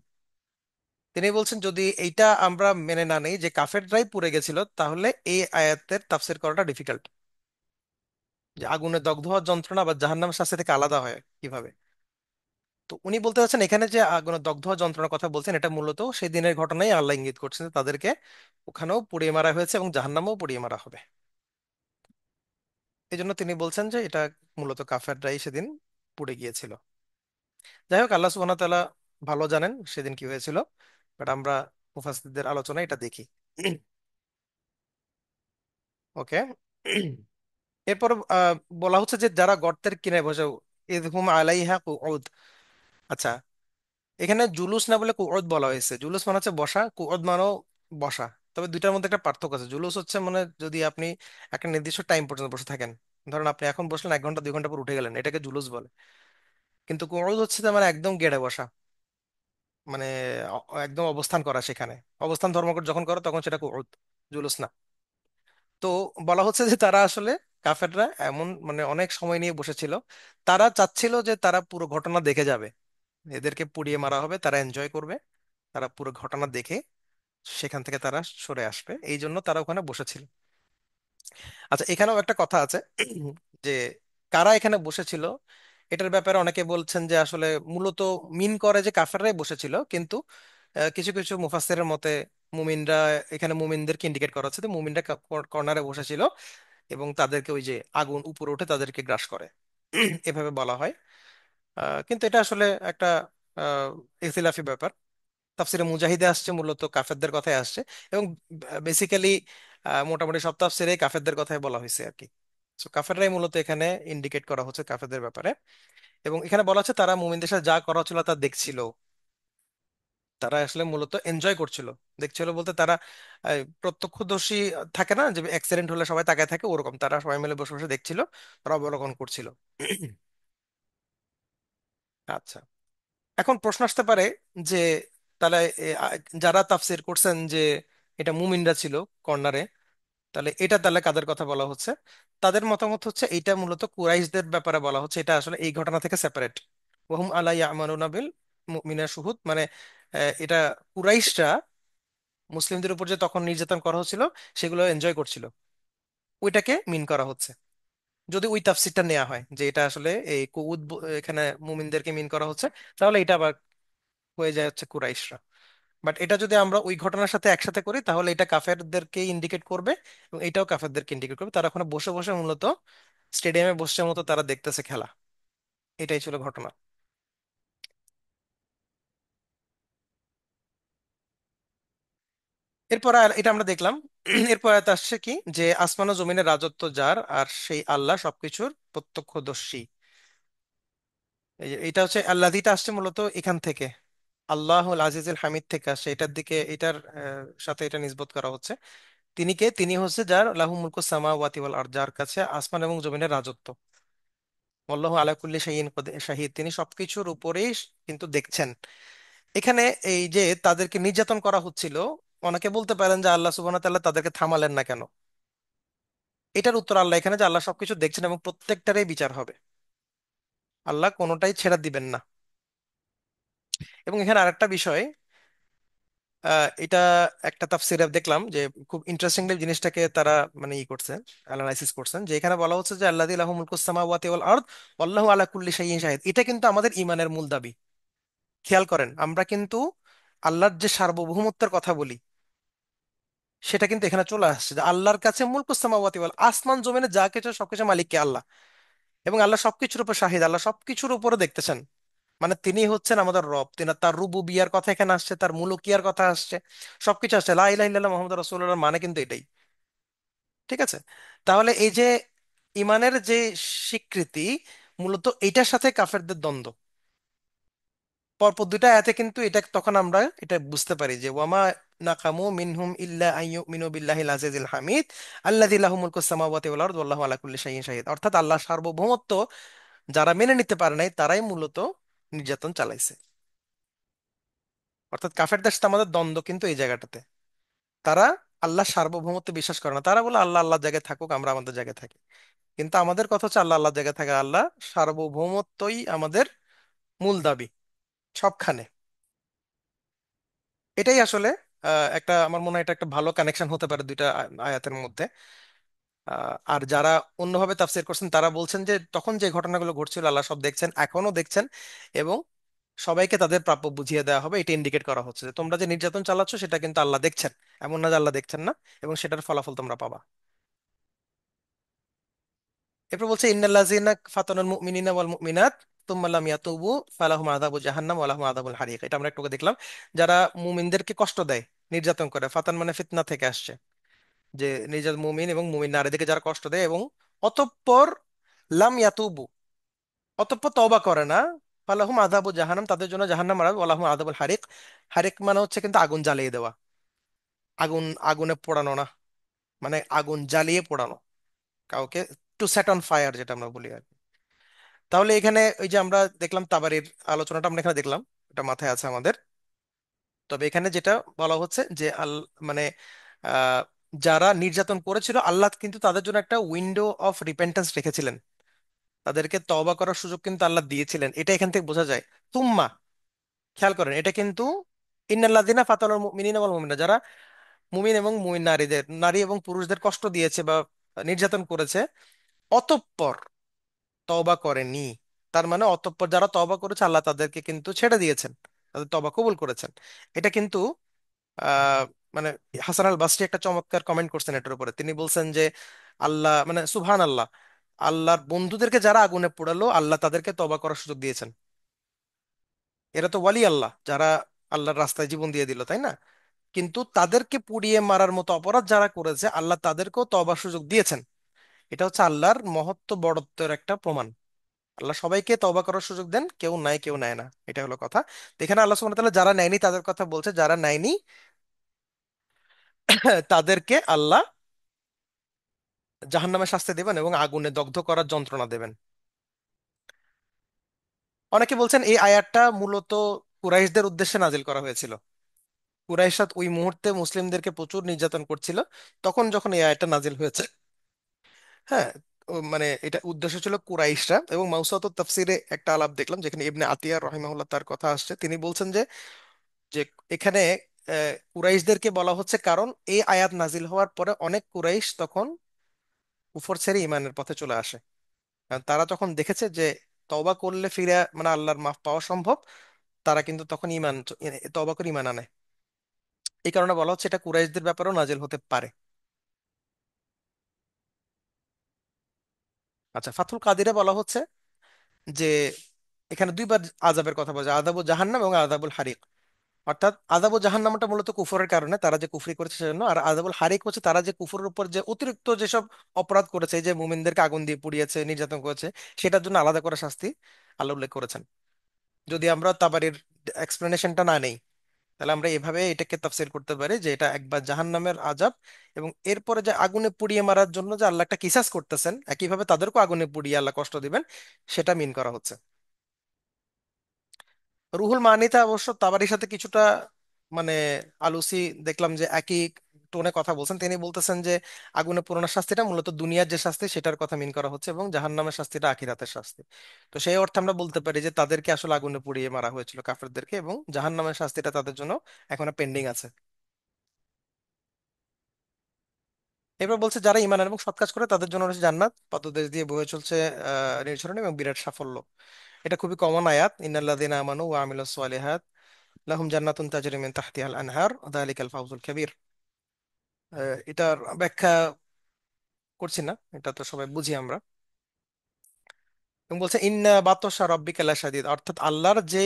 তিনি বলছেন যদি এইটা আমরা মেনে না নেই যে কাফেররাই পুড়ে গেছিল, তাহলে এই আয়াতের তাফসীর করাটা ডিফিকাল্ট, যে আগুনে দগ্ধ হওয়ার যন্ত্রণা বা জাহান্নামের শাস্তি থেকে আলাদা হয় কিভাবে। তো উনি বলতে চাচ্ছেন এখানে যে আগুনে দগ্ধ হওয়ার যন্ত্রণার কথা বলছেন, এটা মূলত সেই দিনের ঘটনাই আল্লাহ ইঙ্গিত করছেন যে তাদেরকে ওখানেও পুড়িয়ে মারা হয়েছে এবং জাহান্নামেও পুড়িয়ে মারা হবে। এই জন্য তিনি বলছেন যে এটা মূলত কাফেররাই সেদিন পুড়ে গিয়েছিল। যাই হোক, আল্লাহ সুবহানাহু ওয়া তাআলা ভালো জানেন সেদিন কি হয়েছিল, বাট আমরা মুফাসসিরদের আলোচনায় এটা দেখি। ওকে। এরপর বলা হচ্ছে যে যারা গর্তের কিনারে বসে, ইদহুম আলাইহা কুউদ। আচ্ছা, এখানে জুলুস না বলে কুউদ বলা হয়েছে। জুলুস মানে হচ্ছে বসা, কুউদ মানেও বসা। তবে দুইটার মধ্যে একটা পার্থক্য আছে। জুলুস হচ্ছে মানে যদি আপনি একটা নির্দিষ্ট টাইম পর্যন্ত বসে থাকেন, ধরেন আপনি এখন বসলেন 1 ঘন্টা 2 ঘন্টা পর উঠে গেলেন, এটাকে জুলুস বলে। কিন্তু কুউদ হচ্ছে যে মানে একদম গেড়ে বসা, মানে একদম অবস্থান করা সেখানে, অবস্থান ধর্মঘট যখন করো তখন সেটা কুউদ, জুলুস না। তো বলা হচ্ছে যে তারা আসলে কাফেররা এমন মানে অনেক সময় নিয়ে বসেছিল, তারা চাচ্ছিল যে তারা পুরো ঘটনা দেখে যাবে, এদেরকে পুড়িয়ে মারা হবে, তারা এনজয় করবে, তারা পুরো ঘটনা দেখে সেখান থেকে তারা সরে আসবে, এই জন্য তারা ওখানে বসেছিল। আচ্ছা, এখানেও একটা কথা আছে যে কারা এখানে বসেছিল, এটার ব্যাপারে অনেকে বলছেন যে আসলে মূলত মিন করে যে কাফেররাই বসেছিল, কিন্তু কিছু কিছু মুফাসসিরের মতে মুমিনরা, এখানে মুমিনদেরকে ইন্ডিকেট করা হচ্ছে যে মুমিনরা কর্নারে বসেছিল এবং তাদেরকে ওই যে আগুন উপরে উঠে তাদেরকে গ্রাস করে, এভাবে বলা হয়। কিন্তু এটা আসলে একটা ইখতিলাফি ব্যাপার। তাফসিরে মুজাহিদে আসছে মূলত কাফেরদের কথাই আসছে, এবং বেসিক্যালি মোটামুটি সব তাফসিরে কাফেরদের কথাই বলা হয়েছে আর কি। So, কাফেররাই মূলত এখানে ইন্ডিকেট করা হচ্ছে কাফেরদের ব্যাপারে। এবং এখানে বলা হচ্ছে তারা মুমিনদের সাথে যা করা হচ্ছিল তা দেখছিল, তারা আসলে মূলত এনজয় করছিল। দেখছিল বলতে তারা প্রত্যক্ষদর্শী থাকে না, যে অ্যাক্সিডেন্ট হলে সবাই তাকায় থাকে, ওরকম তারা সবাই মিলে বসে বসে দেখছিল, তারা অবলোকন করছিল। আচ্ছা, এখন প্রশ্ন আসতে পারে যে তাহলে যারা তাফসির করছেন যে এটা মুমিনরা ছিল কর্নারে, তাহলে এটা তাহলে কাদের কথা বলা হচ্ছে? তাদের মতামত হচ্ছে এটা মূলত কুরাইশদের ব্যাপারে বলা হচ্ছে, এটা আসলে এই ঘটনা থেকে সেপারেট। ওহুম আলা ইয়ামালুনা বিল মুমিনা শুহুদ, মানে এটা কুরাইশরা মুসলিমদের উপর যে তখন নির্যাতন করা হচ্ছিল সেগুলো এনজয় করছিল, ওইটাকে মিন করা হচ্ছে। যদি ওই তাফসিরটা নেওয়া হয় যে এটা আসলে এই কুউদ এখানে মুমিনদেরকে মিন করা হচ্ছে, তাহলে এটা আবার হয়ে যায় হচ্ছে কুরাইশরা। বাট এটা যদি আমরা ওই ঘটনার সাথে একসাথে করি তাহলে এটা কাফেরদেরকে ইন্ডিকেট করবে, এবং এটাও কাফেরদেরকে ইন্ডিকেট করবে, তারা ওখানে বসে বসে মূলত স্টেডিয়ামে বসে মতো তারা দেখতেছে খেলা। এটাই ছিল ঘটনা। এরপর আর এটা আমরা দেখলাম। এরপর আয়াত আসছে কি, যে আসমান ও জমিনের রাজত্ব যার, আর সেই আল্লাহ সবকিছুর প্রত্যক্ষদর্শী। এটা হচ্ছে আল্লাহটা আসছে মূলত এখান থেকে, আল্লাহুল আজিজুল হামিদ থেকে আসছে, এটার দিকে এটার সাথে এটা নিসবত করা হচ্ছে। তিনি কে? তিনি হচ্ছে যার লাহু মুলকু সামাওয়াতি ওয়াল আরদ, যার কাছে আসমান এবং জমিনের রাজত্ব। আল্লাহু আলা কুল্লি শাইইন শাহিদ, তিনি সবকিছুর উপরেই কিন্তু দেখছেন। এখানে এই যে তাদেরকে নির্যাতন করা হচ্ছিল, অনেকে বলতে পারেন যে আল্লাহ সুবহানাহু ওয়া তাআলা তাদেরকে থামালেন না কেন? এটার উত্তর আল্লাহ এখানে, যে আল্লাহ সবকিছু দেখছেন এবং প্রত্যেকটারই বিচার হবে, আল্লাহ কোনোটাই ছেড়ে দিবেন না। এবং এখানে আরেকটা বিষয়, এটা একটা তাফসীরে দেখলাম যে খুব ইন্টারেস্টিংলি জিনিসটাকে তারা মানে ই করছেন, অ্যানালাইসিস করছেন, যে এখানে বলা হচ্ছে যে আল্লাযী লাহু মুলকুস সামাওয়াতি ওয়াল আরদ ওয়াল্লাহু আলা কুল্লি শাইইন শাহিদ। এটা কিন্তু আমাদের ইমানের মূল দাবি। খেয়াল করেন, আমরা কিন্তু আল্লাহর যে সার্বভৌমত্বের কথা বলি সেটা কিন্তু এখানে চলে আসছে, যে আল্লাহর কাছে মুলকুস সামাওয়াতি ওয়াল, আসমান জমিনে যা কিছু সবকিছু মালিক কে আল্লাহ। এবং আল্লাহ সবকিছুর উপর শাহিদ, আল্লাহ সবকিছুর উপরে দেখতেছেন। মানে তিনি হচ্ছেন আমাদের রব, তিনি, তার রুবুবিয়ার কথা এখানে আসছে, তার মুলুকিয়ার কথা আসছে, সবকিছু আসছে। লা ইলাহা ইল্লাল্লাহ মুহাম্মাদুর রাসূলুল্লাহ মানে কিন্তু এটাই। ঠিক আছে? তাহলে এই যে ইমানের যে স্বীকৃতি, মূলত এইটার সাথে কাফেরদের দ্বন্দ্ব। পরপর দুইটা আয়াতে কিন্তু এটা তখন আমরা এটা বুঝতে পারি যে ওয়ামা নাকামু মিনহুম ইল্লা আইয়ুমিনু বিল্লাহিল আজিজিল হামিদ আল্লাযী লাহু মুলকুস সামাওয়াতি ওয়াল আরদ ওয়াল্লাহু আলা কুল্লি শাইইন শাহিদ। অর্থাৎ আল্লাহ সার্বভৌমত্ব যারা মেনে নিতে পারে নাই তারাই মূলত নির্যাতন চালাইছে। অর্থাৎ কাফেরদের সাথে আমাদের দ্বন্দ্ব কিন্তু এই জায়গাটাতে। তারা আল্লাহ সার্বভৌমত্বে বিশ্বাস করে না, তারা বলে আল্লাহ আল্লাহর জায়গায় থাকুক, আমরা আমাদের জায়গায় থাকি। কিন্তু আমাদের কথা হচ্ছে আল্লাহ আল্লাহর জায়গায় থাকে, আল্লাহ সার্বভৌমত্বই আমাদের মূল দাবি সবখানে। এটাই আসলে একটা, আমার মনে হয় এটা একটা ভালো কানেকশন হতে পারে দুইটা আয়াতের মধ্যে। আর যারা অন্যভাবে তাফসীর করছেন তারা বলছেন যে তখন যে ঘটনাগুলো ঘটছিল আল্লাহ সব দেখছেন, এখনো দেখছেন, এবং সবাইকে তাদের প্রাপ্য বুঝিয়ে দেওয়া হবে। এটা ইন্ডিকেট করা হচ্ছে যে তোমরা যে নির্যাতন চালাচ্ছ সেটা কিন্তু আল্লাহ দেখছেন, এমন না যে আল্লাহ দেখছেন না, এবং সেটার ফলাফল তোমরা পাবা। এরপর বলছে ইন্নাল্লাযীনা ফাতানুল মুমিনিনা ওয়াল মুমিনাত তুম্মা লাম ইয়াতুবু ফালাহুম আযাবু জাহান্নাম ওয়া লাহুম আযাবুল হারিক। এটা আমরা একটু আগে দেখলাম। যারা মুমিনদেরকে কষ্ট দেয়, নির্যাতন করে, ফাতান মানে ফিতনা থেকে আসছে, যে নিজের মুমিন এবং মুমিন নারীদেরকে যারা কষ্ট দেয় এবং অতঃপর লাম ইয়াতুবু, অতঃপর তওবা করে না, ফালাহুম আযাবু জাহান্নাম, তাদের জন্য জাহান্নাম, আর ওয়ালাহুম আযাবুল হারিক। হারিক মানে হচ্ছে কিন্তু আগুন জ্বালিয়ে দেওয়া, আগুন, আগুনে পোড়ানো না, মানে আগুন জ্বালিয়ে পোড়ানো কাউকে, টু সেট অন ফায়ার যেটা আমরা বলি আর কি। তাহলে এখানে ওই যে আমরা দেখলাম তাবারির আলোচনাটা আমরা এখানে দেখলাম, এটা মাথায় আছে আমাদের। তবে এখানে যেটা বলা হচ্ছে যে মানে আহ, যারা নির্যাতন করেছিল আল্লাহ কিন্তু তাদের জন্য একটা উইন্ডো অফ রিপেন্টেন্স রেখেছিলেন, তাদেরকে তওবা করার সুযোগ কিন্তু আল্লাহ দিয়েছিলেন, এটা এখান থেকে বোঝা যায়। তুম্মা, খেয়াল করেন, এটা কিন্তু ইন্নাল্লাযিনা ফাতানুল মুমিনিনা ওয়াল মুমিনাত, যারা মুমিন এবং মুমিন নারীদের, নারী এবং পুরুষদের কষ্ট দিয়েছে বা নির্যাতন করেছে, অতঃপর তওবা করেনি। তার মানে অতঃপর যারা তওবা করেছে আল্লাহ তাদেরকে কিন্তু ছেড়ে দিয়েছেন, তাদের তওবা কবুল করেছেন। এটা কিন্তু আহ মানে হাসান আল বাসরি একটা চমৎকার কমেন্ট করছেন এটার উপরে। তিনি বলছেন যে আল্লাহ মানে সুবহান আল্লাহ, আল্লাহর বন্ধুদেরকে যারা আগুনে পোড়ালো আল্লাহ তাদেরকে তওবা করার সুযোগ দিয়েছেন। এরা তো ওয়ালি আল্লাহ, যারা আল্লাহর রাস্তায় জীবন দিয়ে দিল, তাই না? কিন্তু তাদেরকে পুড়িয়ে মারার মতো অপরাধ যারা করেছে আল্লাহ তাদেরকেও তওবার সুযোগ দিয়েছেন। এটা হচ্ছে আল্লাহর মহত্ব বড়ত্বের একটা প্রমাণ। আল্লাহ সবাইকে তওবা করার সুযোগ দেন, কেউ নাই কেউ নেয় না, এটা হলো কথা। তো এখানে আল্লাহ সুবহানাহু ওয়া তাআলা যারা নেয়নি তাদের কথা বলছে, যারা নেয়নি তাদেরকে আল্লাহ জাহান্নামে শাস্তি দেবেন এবং আগুনে দগ্ধ করার যন্ত্রণা দেবেন। অনেকে বলছেন এই আয়াতটা মূলত কুরাইশদের উদ্দেশ্যে নাজিল করা হয়েছিল। কুরাইশরা ওই মুহূর্তে মুসলিমদেরকে প্রচুর নির্যাতন করছিল, তখন যখন এই আয়াতটা নাজিল হয়েছে। হ্যাঁ, মানে এটা উদ্দেশ্য ছিল কুরাইশরা। এবং মাউসাতুত তাফসিরে একটা আলাপ দেখলাম যেখানে ইবনে আতিয়া রহিমাহুল্লাহ তার কথা আসছে, তিনি বলছেন যে যে এখানে কুরাইশদেরকে বলা হচ্ছে কারণ এই আয়াত নাজিল হওয়ার পরে অনেক কুরাইশ তখন কুফর ছেড়ে ইমানের পথে চলে আসে। কারণ তারা তখন দেখেছে যে তওবা করলে ফিরে মানে আল্লাহর মাফ পাওয়া সম্ভব, তারা কিন্তু তখন তওবা করে ইমান আনে। এই কারণে বলা হচ্ছে এটা কুরাইশদের ব্যাপারেও নাজিল হতে পারে। আচ্ছা, ফাথুল কাদিরে বলা হচ্ছে যে এখানে দুইবার আযাবের কথা বলা যায়, আযাবু জাহান্নাম এবং আযাবুল হারিক। অর্থাৎ আযাবু জাহান্নামটা মূলত কুফরের কারণে, তারা যে কুফরি করেছে সেজন্য, আর আযাবুল হারিক হচ্ছে তারা যে কুফরের উপর যে অতিরিক্ত যেসব অপরাধ করেছে, এই যে মুমিনদেরকে আগুন দিয়ে পুড়িয়েছে, নির্যাতন করেছে, সেটার জন্য আলাদা করে শাস্তি আল্লাহ উল্লেখ করেছেন। যদি আমরা তাবারির এক্সপ্লেনেশনটা না নেই, তাহলে আমরা এভাবে এটাকে তাফসীর করতে পারি যে এটা একবার জাহান্নামের আযাব, এবং এরপরে যে আগুনে পুড়িয়ে মারার জন্য যে আল্লাহ একটা কিসাস করতেছেন, একইভাবে তাদেরকেও আগুনে পুড়িয়ে আল্লাহ কষ্ট দিবেন, সেটা মিন করা হচ্ছে। রুহুল মানিতা অবশ্য তাবারির সাথে কিছুটা মানে আলুসি দেখলাম যে একই টোনে কথা বলছেন, তিনি বলতেছেন যে আগুনে পোড়ানোর শাস্তিটা মূলত দুনিয়ার যে শাস্তি সেটার কথা মিন করা হচ্ছে, এবং জাহান্নামের শাস্তিটা আখিরাতের শাস্তি। তো সেই অর্থে আমরা বলতে পারি যে তাদেরকে আসলে আগুনে পুড়িয়ে মারা হয়েছিল কাফেরদেরকে, এবং জাহান্নামের শাস্তিটা তাদের জন্য এখনো পেন্ডিং আছে। এবার বলছে যারা ঈমান আনে এবং সৎ কাজ করে তাদের জন্য রয়েছে জান্নাত, পাদদেশ দিয়ে বয়ে চলছে নির্ঝরণী এবং বিরাট সাফল্য। এটা খুবই কমন আয়াত, ইন্নাল্লাযীনা আমানু ওয়া আমিলুস সালিহাত লাহুম জান্নাতুন তাজরি মিন তাহতিহাল আনহার যালিকাল ফাওজুল কাবীর। এটার ব্যাখ্যা করছি না, এটা তো সবাই বুঝি আমরা। এবং বলছে ইন্না বাতশা রাব্বিকা লাশাদীদ, অর্থাৎ আল্লাহর যে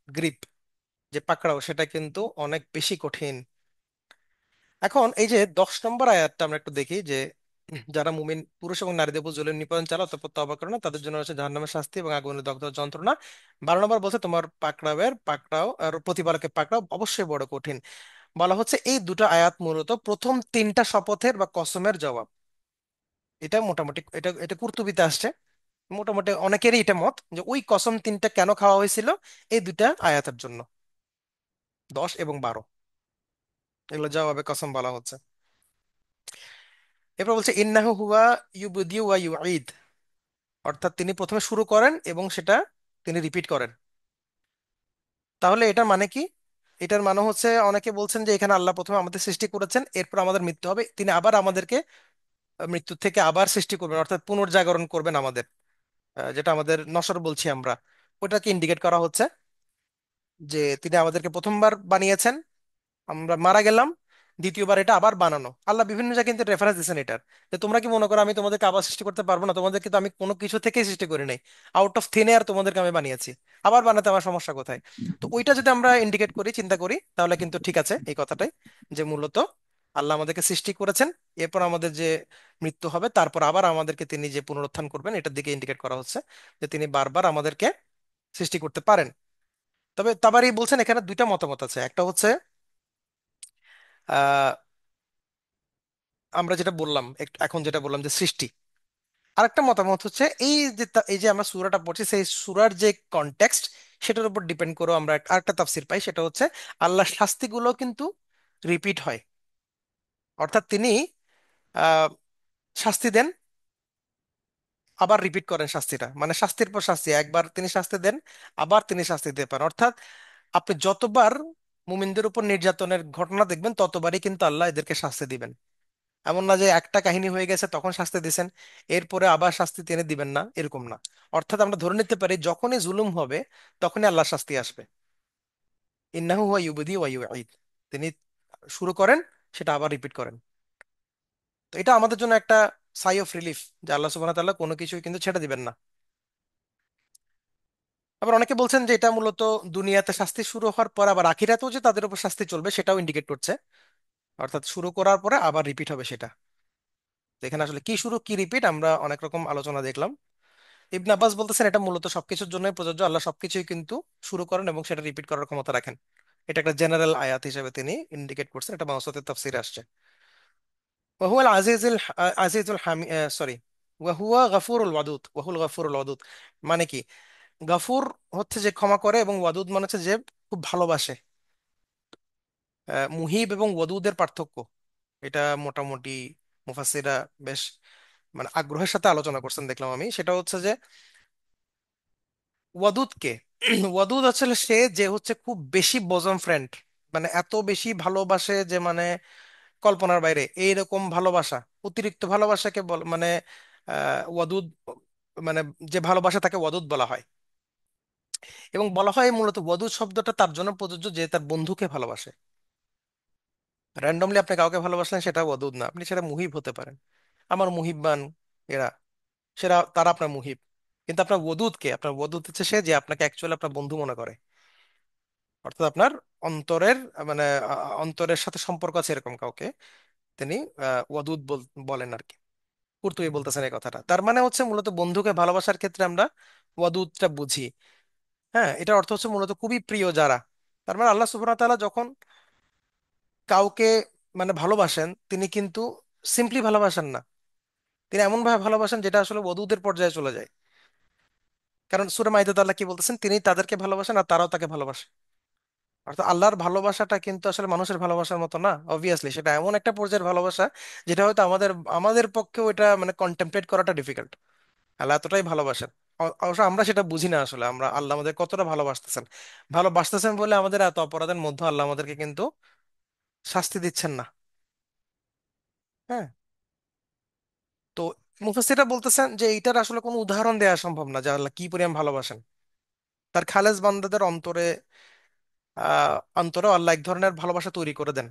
গ্রিপ, যে পাকড়াও, সেটা কিন্তু অনেক বেশি কঠিন। এখন এই যে 10 নম্বর আয়াতটা আমরা একটু দেখি যে যারা মুমিন পুরুষ এবং নারীদের উপর জুলুম নিপীড়ন চালাও তারপর তওবা করে না তাদের জন্য হচ্ছে জাহান্নামের শাস্তি এবং আগুনে দগ্ধ যন্ত্রণা। 12 নম্বর বলছে তোমার পাকড়াও আর প্রতিপালকের পাকড়াও অবশ্যই বড় কঠিন। বলা হচ্ছে এই দুটো আয়াত মূলত প্রথম তিনটা শপথের বা কসমের জবাব। এটা মোটামুটি এটা এটা কুরতুবিতে আসছে। মোটামুটি অনেকেরই এটা মত যে ওই কসম তিনটা কেন খাওয়া হয়েছিল, এই দুটা আয়াতের জন্য, 10 এবং 12, এগুলো জবাবে কসম বলা হচ্ছে। এরপর বলছে ইন্নাহু হুয়া ইউবদি ওয়া ইউঈদ, অর্থাৎ তিনি প্রথমে শুরু করেন এবং সেটা তিনি রিপিট করেন। তাহলে এটার মানে কি? এটার মানে হচ্ছে অনেকে বলছেন যে এখানে আল্লাহ প্রথমে আমাদের সৃষ্টি করেছেন, এরপর আমাদের মৃত্যু হবে, তিনি আবার আমাদেরকে মৃত্যু থেকে আবার সৃষ্টি করবেন, অর্থাৎ পুনর্জাগরণ করবেন আমাদের, যেটা আমাদের নসর বলছি আমরা, ওটাকে ইন্ডিকেট করা হচ্ছে যে তিনি আমাদেরকে প্রথমবার বানিয়েছেন, আমরা মারা গেলাম, দ্বিতীয়বার এটা আবার বানানো। আল্লাহ বিভিন্ন জায়গায় কিন্তু রেফারেন্স দিয়েছেন এটার, যে তোমরা কি মনে করো আমি তোমাদেরকে আবার সৃষ্টি করতে পারবো না? তোমাদেরকে তো আমি কোনো কিছু থেকেই সৃষ্টি করি নাই, আউট অফ থিন এয়ার তোমাদেরকে আমি বানিয়েছি, আবার বানাতে আমার সমস্যা কোথায়? তো ওইটা যদি আমরা ইন্ডিকেট করি, চিন্তা করি, তাহলে কিন্তু ঠিক আছে এই কথাটাই, যে মূলত আল্লাহ আমাদেরকে সৃষ্টি করেছেন, এরপর আমাদের যে মৃত্যু হবে তারপর আবার আমাদেরকে তিনি যে পুনরুত্থান করবেন এটার দিকে ইন্ডিকেট করা হচ্ছে, যে তিনি বারবার আমাদেরকে সৃষ্টি করতে পারেন। তবে তাবারি বলছেন এখানে দুইটা মতামত আছে। একটা হচ্ছে আহ আমরা যেটা বললাম এখন যেটা বললাম যে সৃষ্টি, আরেকটা মতামত হচ্ছে এই যে এই যে আমরা সূরাটা পড়ছি সেই সূরার যে কনটেক্সট, সেটার উপর ডিপেন্ড করে আমরা আরেকটা তাফসির পাই, সেটা হচ্ছে আল্লাহর শাস্তিগুলো কিন্তু রিপিট হয়। অর্থাৎ তিনি আহ শাস্তি দেন, আবার রিপিট করেন শাস্তিটা, মানে শাস্তির পর শাস্তি, একবার তিনি শাস্তি দেন, আবার তিনি শাস্তি দিতে পারেন। অর্থাৎ আপনি যতবার মুমিনদের উপর নির্যাতনের ঘটনা দেখবেন ততবারই কিন্তু আল্লাহ এদেরকে শাস্তি দিবেন। এমন না যে একটা কাহিনী হয়ে গেছে তখন শাস্তি দিয়েছেন, এরপরে আবার শাস্তি তিনি দিবেন না, এরকম না। অর্থাৎ আমরা ধরে নিতে পারি যখনই জুলুম হবে তখনই আল্লাহ শাস্তি আসবে। ইন্নাহু হুয়া ইউবদি ওয়া ইউঈদ, তিনি শুরু করেন, সেটা আবার রিপিট করেন। তো এটা আমাদের জন্য একটা সাই অফ রিলিফ, যে আল্লাহ সুবহানাহু ওয়া তাআলা কোনো কিছুই কিন্তু ছেড়ে দিবেন না। আবার অনেকে বলছেন যে এটা মূলত দুনিয়াতে শাস্তি শুরু হওয়ার পর আবার আখিরাতেও যে তাদের উপর শাস্তি চলবে সেটাও ইন্ডিকেট করছে, অর্থাৎ শুরু করার পরে আবার রিপিট হবে সেটা। তো এখানে আসলে কি শুরু কি রিপিট আমরা অনেক রকম আলোচনা দেখলাম। ইবনে আব্বাস বলতেছেন এটা মূলত সবকিছুর জন্যই প্রযোজ্য, আল্লাহ সবকিছুই কিন্তু শুরু করেন এবং সেটা রিপিট করার ক্ষমতা রাখেন। এটা একটা জেনারেল আয়াত হিসেবে তিনি ইন্ডিকেট করছেন, এটা মাউসাতের তাফসিরে আসছে। ওয়াহুয়াল আজিজুল আজিজুল হামি সরি ওয়াহুয়া গাফুরুল ওয়াদুদ, ওয়াহুল গাফুরুল ওয়াদুদ মানে কি? গাফুর হচ্ছে যে ক্ষমা করে, এবং ওয়াদুদ মানে হচ্ছে যে খুব ভালোবাসে। মুহিব এবং ওয়াদুদের পার্থক্য এটা মোটামুটি মুফাসসিররা বেশ মানে আগ্রহের সাথে আলোচনা করছেন দেখলাম আমি। সেটা হচ্ছে যে ওয়াদুদ কে ওয়াদুদ আসলে সে যে হচ্ছে খুব বেশি বজম ফ্রেন্ড, মানে এত বেশি ভালোবাসে যে মানে কল্পনার বাইরে, এইরকম ভালোবাসা, অতিরিক্ত ভালোবাসাকে মানে ওয়াদুদ, মানে যে ভালোবাসা তাকে ওয়াদুদ বলা হয়। এবং বলা হয় মূলত ওয়াদুদ শব্দটা তার জন্য প্রযোজ্য যে তার বন্ধুকে ভালোবাসে। র্যান্ডমলি আপনি কাউকে ভালোবাসলেন সেটা ওয়াদুদ না, আপনি সেটা মুহিব হতে পারেন। আমার মুহিব্বান এরা, সেটা তারা আপনার মুহিব। কিন্তু আপনার ওয়াদুদ কে? আপনার ওয়াদুদ হচ্ছে সে যে আপনাকে অ্যাকচুয়ালি আপনার বন্ধু মনে করে, অর্থাৎ আপনার অন্তরের মানে অন্তরের সাথে সম্পর্ক আছে এরকম কাউকে তিনি ওয়াদুদ বলেন আর কি। কুর্তুবী বলতেছেন এই কথাটা, তার মানে হচ্ছে মূলত বন্ধুকে ভালোবাসার ক্ষেত্রে আমরা ওয়াদুদটা বুঝি। হ্যাঁ, এটার অর্থ হচ্ছে মূলত খুবই প্রিয় যারা। তার মানে আল্লাহ সুবহানাহু ওয়া তাআলা যখন কাউকে মানে ভালোবাসেন তিনি কিন্তু সিম্পলি ভালোবাসেন না, তিনি এমন ভাবে ভালোবাসেন যেটা আসলে ওয়াদুদের পর্যায়ে চলে যায়। কারণ সূরা মাইদাতে আল্লাহ কি বলতেছেন, তিনি তাদেরকে ভালোবাসেন আর তারাও তাকে ভালোবাসে। অর্থাৎ আল্লাহর ভালোবাসাটা কিন্তু আসলে মানুষের ভালোবাসার মতো না, অবভিয়াসলি সেটা এমন একটা পর্যায়ের ভালোবাসা যেটা হয়তো আমাদের আমাদের পক্ষেও এটা মানে কন্টেমপ্লেট করাটা ডিফিকাল্ট। আল্লাহ এতটাই ভালোবাসেন। অবশ্য আমরা সেটা বুঝি না আসলে, আমরা আল্লাহ আমাদের কতটা ভালোবাসতেছেন, ভালোবাসতেছেন বলে আমাদের এত অপরাধের মধ্যে আল্লাহ আমাদেরকে কিন্তু শাস্তি দিচ্ছেন না। হ্যাঁ। তো মুফাসসিররা বলতেছেন যে এইটার আসলে কোনো উদাহরণ দেওয়া সম্ভব না যে আল্লাহ কি পরিমাণ ভালোবাসেন তার খালেজ বান্দাদের অন্তরে। অন্তরেও আল্লাহ এক ধরনের ভালোবাসা তৈরি করে দেন।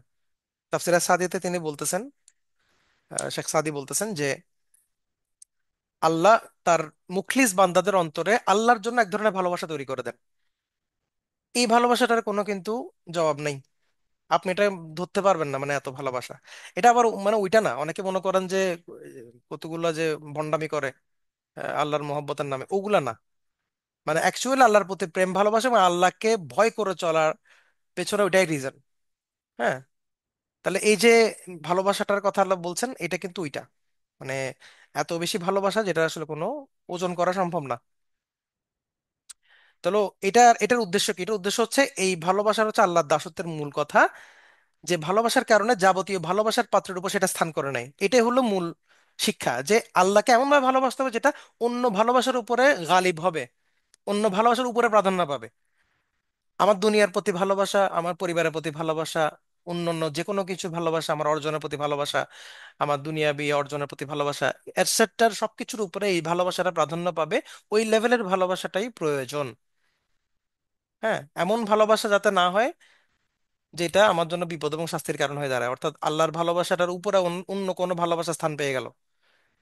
তাফসিরে সাদিতে তিনি বলতেছেন, শেখ সাদি বলতেছেন যে আল্লাহ তার মুখলিস বান্দাদের অন্তরে আল্লাহর জন্য এক ধরনের ভালোবাসা তৈরি করে দেন। এই ভালোবাসাটার কোনো কিন্তু জবাব নেই, আপনি এটা ধরতে পারবেন না, মানে এত ভালোবাসা। এটা আবার মানে ওইটা না, অনেকে মনে করেন যে কতগুলো যে ভণ্ডামি করে আল্লাহর মহব্বতের নামে, ওগুলা না। মানে অ্যাকচুয়ালি আল্লাহর প্রতি প্রেম ভালোবাসা এবং আল্লাহকে ভয় করে চলার পেছনে ওইটাই রিজন। হ্যাঁ। তাহলে এই যে ভালোবাসাটার কথা আল্লাহ বলছেন, এটা কিন্তু ওইটা, মানে এত বেশি ভালোবাসা যেটা আসলে কোনো ওজন করা সম্ভব না। তাহলে এটার উদ্দেশ্য কি? এটার উদ্দেশ্য হচ্ছে এই ভালোবাসার হচ্ছে আল্লাহর দাসত্বের মূল কথা, যে ভালোবাসার কারণে যাবতীয় ভালোবাসার পাত্রের উপর সেটা স্থান করে নাই। এটাই হলো মূল শিক্ষা, যে আল্লাহকে এমন ভাবে ভালোবাসতে হবে যেটা অন্য ভালোবাসার উপরে গালিব হবে, অন্য ভালোবাসার উপরে প্রাধান্য পাবে। আমার দুনিয়ার প্রতি ভালোবাসা, আমার পরিবারের প্রতি ভালোবাসা, অন্যান্য যে কোনো কিছু ভালোবাসা, আমার অর্জনের প্রতি ভালোবাসা, আমার দুনিয়াবি অর্জনের প্রতি ভালোবাসা, এটসেট্রার সবকিছুর উপরে এই ভালোবাসাটা প্রাধান্য পাবে। ওই লেভেলের ভালোবাসাটাই প্রয়োজন। হ্যাঁ, এমন ভালোবাসা যাতে না হয় যেটা আমার জন্য বিপদ এবং শাস্তির কারণ হয়ে দাঁড়ায়, অর্থাৎ আল্লাহর ভালোবাসাটার উপরে অন্য কোনো ভালোবাসা স্থান পেয়ে গেল,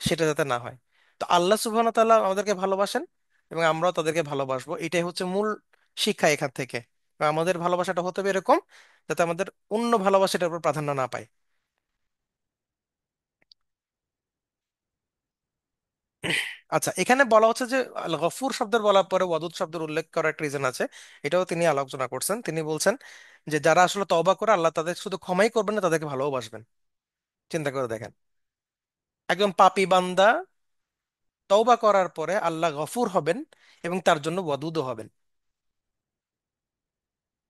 সেটা যাতে না হয়। তো আল্লাহ সুবহানাহু ওয়া তাআলা আমাদেরকে ভালোবাসেন এবং আমরাও তাদেরকে ভালোবাসবো, এটাই হচ্ছে মূল শিক্ষা এখান থেকে। এবং আমাদের ভালোবাসাটা হতে হবে এরকম যাতে আমাদের অন্য ভালোবাসাটার উপর প্রাধান্য না পায়। আচ্ছা, এখানে বলা হচ্ছে যে আল গফুর শব্দের বলার পরে ওয়াদুদ শব্দের উল্লেখ করার একটা রিজন আছে। এটাও তিনি আলোচনা করছেন। তিনি বলছেন যে যারা আসলে তওবা করে আল্লাহ তাদের শুধু ক্ষমাই করবেন না, তাদেরকে ভালোবাসবেন। চিন্তা করে দেখেন, একজন পাপী বান্দা তওবা করার পরে আল্লাহ গফুর হবেন এবং তার জন্য ওয়াদুদও হবেন।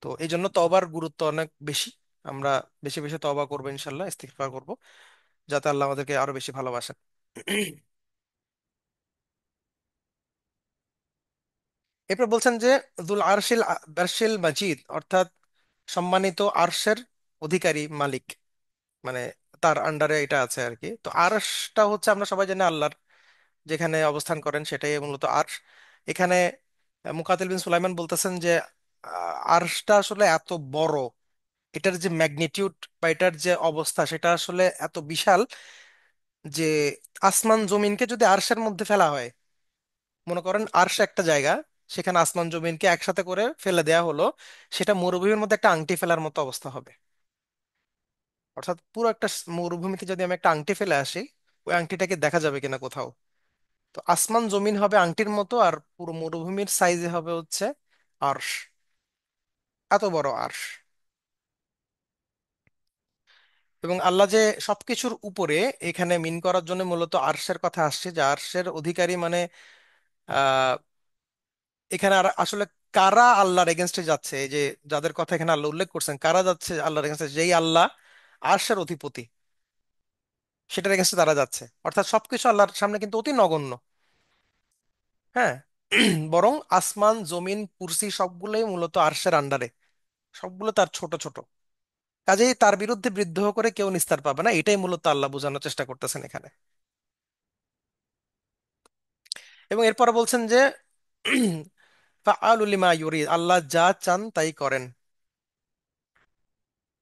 তো এই জন্য তওবার গুরুত্ব অনেক বেশি। আমরা বেশি বেশি তওবা করবো, ইনশাল্লাহ ইস্তিগফার করবো, যাতে আল্লাহ আমাদেরকে আরো বেশি ভালোবাসেন। এরপর বলছেন যে দুল আরশিল আরশিল মাজিদ, অর্থাৎ সম্মানিত আরশের অধিকারী মালিক, মানে তার আন্ডারে এটা আছে আর কি। তো আরশটা হচ্ছে আমরা সবাই জানি আল্লাহর যেখানে অবস্থান করেন সেটাই মূলত আরশ। এখানে মুকাতিল বিন সুলাইমান বলতেছেন যে আরশটা আসলে এত বড়, এটার যে ম্যাগনিটিউড বা এটার যে অবস্থা সেটা আসলে এত বিশাল যে আসমান জমিনকে যদি আরশের মধ্যে ফেলা হয়, মনে করেন আরশ একটা জায়গা, সেখানে আসমান জমিনকে একসাথে করে ফেলে দেয়া হলো, সেটা মরুভূমির মধ্যে একটা আংটি ফেলার মতো অবস্থা হবে। অর্থাৎ পুরো একটা মরুভূমিতে যদি আমি একটা আংটি ফেলে আসি, ওই আংটিটাকে দেখা যাবে কিনা কোথাও? তো আসমান জমিন হবে আংটির মতো, আর পুরো মরুভূমির সাইজে হবে হচ্ছে আরশ। এত বড় আরশ। এবং আল্লাহ যে সবকিছুর উপরে, এখানে মিন করার জন্য মূলত আরশের কথা আসছে, যে আরশের অধিকারী মানে আহ এখানে আর আসলে কারা আল্লাহর এগেনস্টে যাচ্ছে, এই যে যাদের কথা এখানে আল্লাহ উল্লেখ করছেন, কারা যাচ্ছে আল্লাহর এগেনস্টে, যেই আল্লাহ আরশের অধিপতি, সেটার এগেনস্টে তারা যাচ্ছে। অর্থাৎ সবকিছু আল্লাহর সামনে কিন্তু অতি নগণ্য। হ্যাঁ। বরং আসমান জমিন কুরসি সবগুলোই মূলত আরশের আন্ডারে, সবগুলো তার ছোট ছোট। কাজেই তার বিরুদ্ধে বিদ্রোহ করে কেউ নিস্তার পাবে না, এটাই মূলত আল্লাহ বোঝানোর চেষ্টা করতেছেন এখানে। এবং এরপর বলছেন যে ফাআলু লিমা ইউরিদ, আল্লাহ যা চান তাই করেন।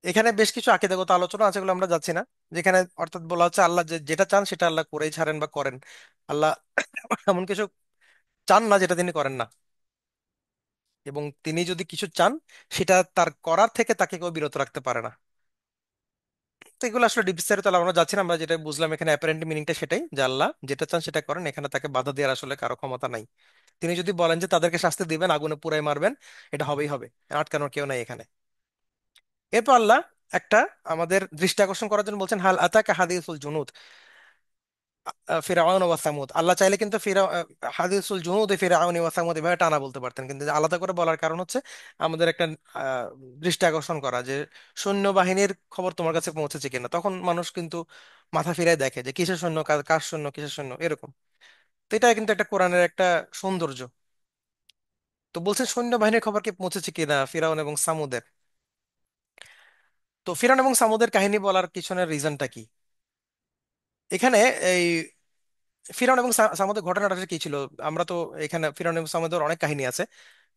এখানে বেশ কিছু আকীদাগত আলোচনা আছে, এগুলো আমরা যাচ্ছি না। যেখানে অর্থাৎ বলা হচ্ছে আল্লাহ যেটা চান সেটা আল্লাহ করেই ছাড়েন বা করেন। আল্লাহ এমন কিছু চান না যেটা তিনি করেন না, এবং তিনি যদি কিছু চান সেটা তার করার থেকে তাকে কেউ বিরত রাখতে পারে না। তো এগুলো আসলে বিস্তারিত আমরা যাচ্ছি না, আমরা যেটা বুঝলাম এখানে অ্যাপারেন্ট মিনিংটা সেটাই, যে আল্লাহ যেটা চান সেটা করেন, এখানে তাকে বাধা দেওয়ার আসলে কারো ক্ষমতা নাই। তিনি যদি বলেন যে তাদেরকে শাস্তি দিবেন, আগুনে পুড়াই মারবেন, এটা হবেই হবে, আটকানোর কেউ নাই এখানে। এরপর আল্লাহ একটা আমাদের দৃষ্টি আকর্ষণ করার জন্য বলছেন হাল আতাকা হাদিসুল জুনুদ। ফিরাউন ওয়া সামুদ, আল্লাহ চাইলে কিন্তু হাদিসুল জুনুদ ফিরাউন ওয়া সামুদ এভাবে টানা বলতে পারতেন, কিন্তু আলাদা করে বলার কারণ হচ্ছে আমাদের একটা দৃষ্টি আকর্ষণ করা যে সৈন্যবাহিনীর খবর তোমার কাছে পৌঁছেছে কিনা। তখন মানুষ কিন্তু মাথা ফিরায় দেখে যে কিসের সৈন্য, কার সৈন্য, কিসের সৈন্য, এরকম। তো এটা কিন্তু একটা কোরআনের একটা সৌন্দর্য। তো বলছেন সৈন্যবাহিনীর খবর কি পৌঁছেছে কিনা ফিরাউন এবং সামুদের। তো ফিরাউন এবং সামুদের কাহিনী বলার পিছনের রিজনটা কি এখানে? এই ফিরআউন এবং সামুদের ঘটনাটা কি ছিল? আমরা তো এখানে ফিরআউন এবং সামুদের অনেক কাহিনী আছে।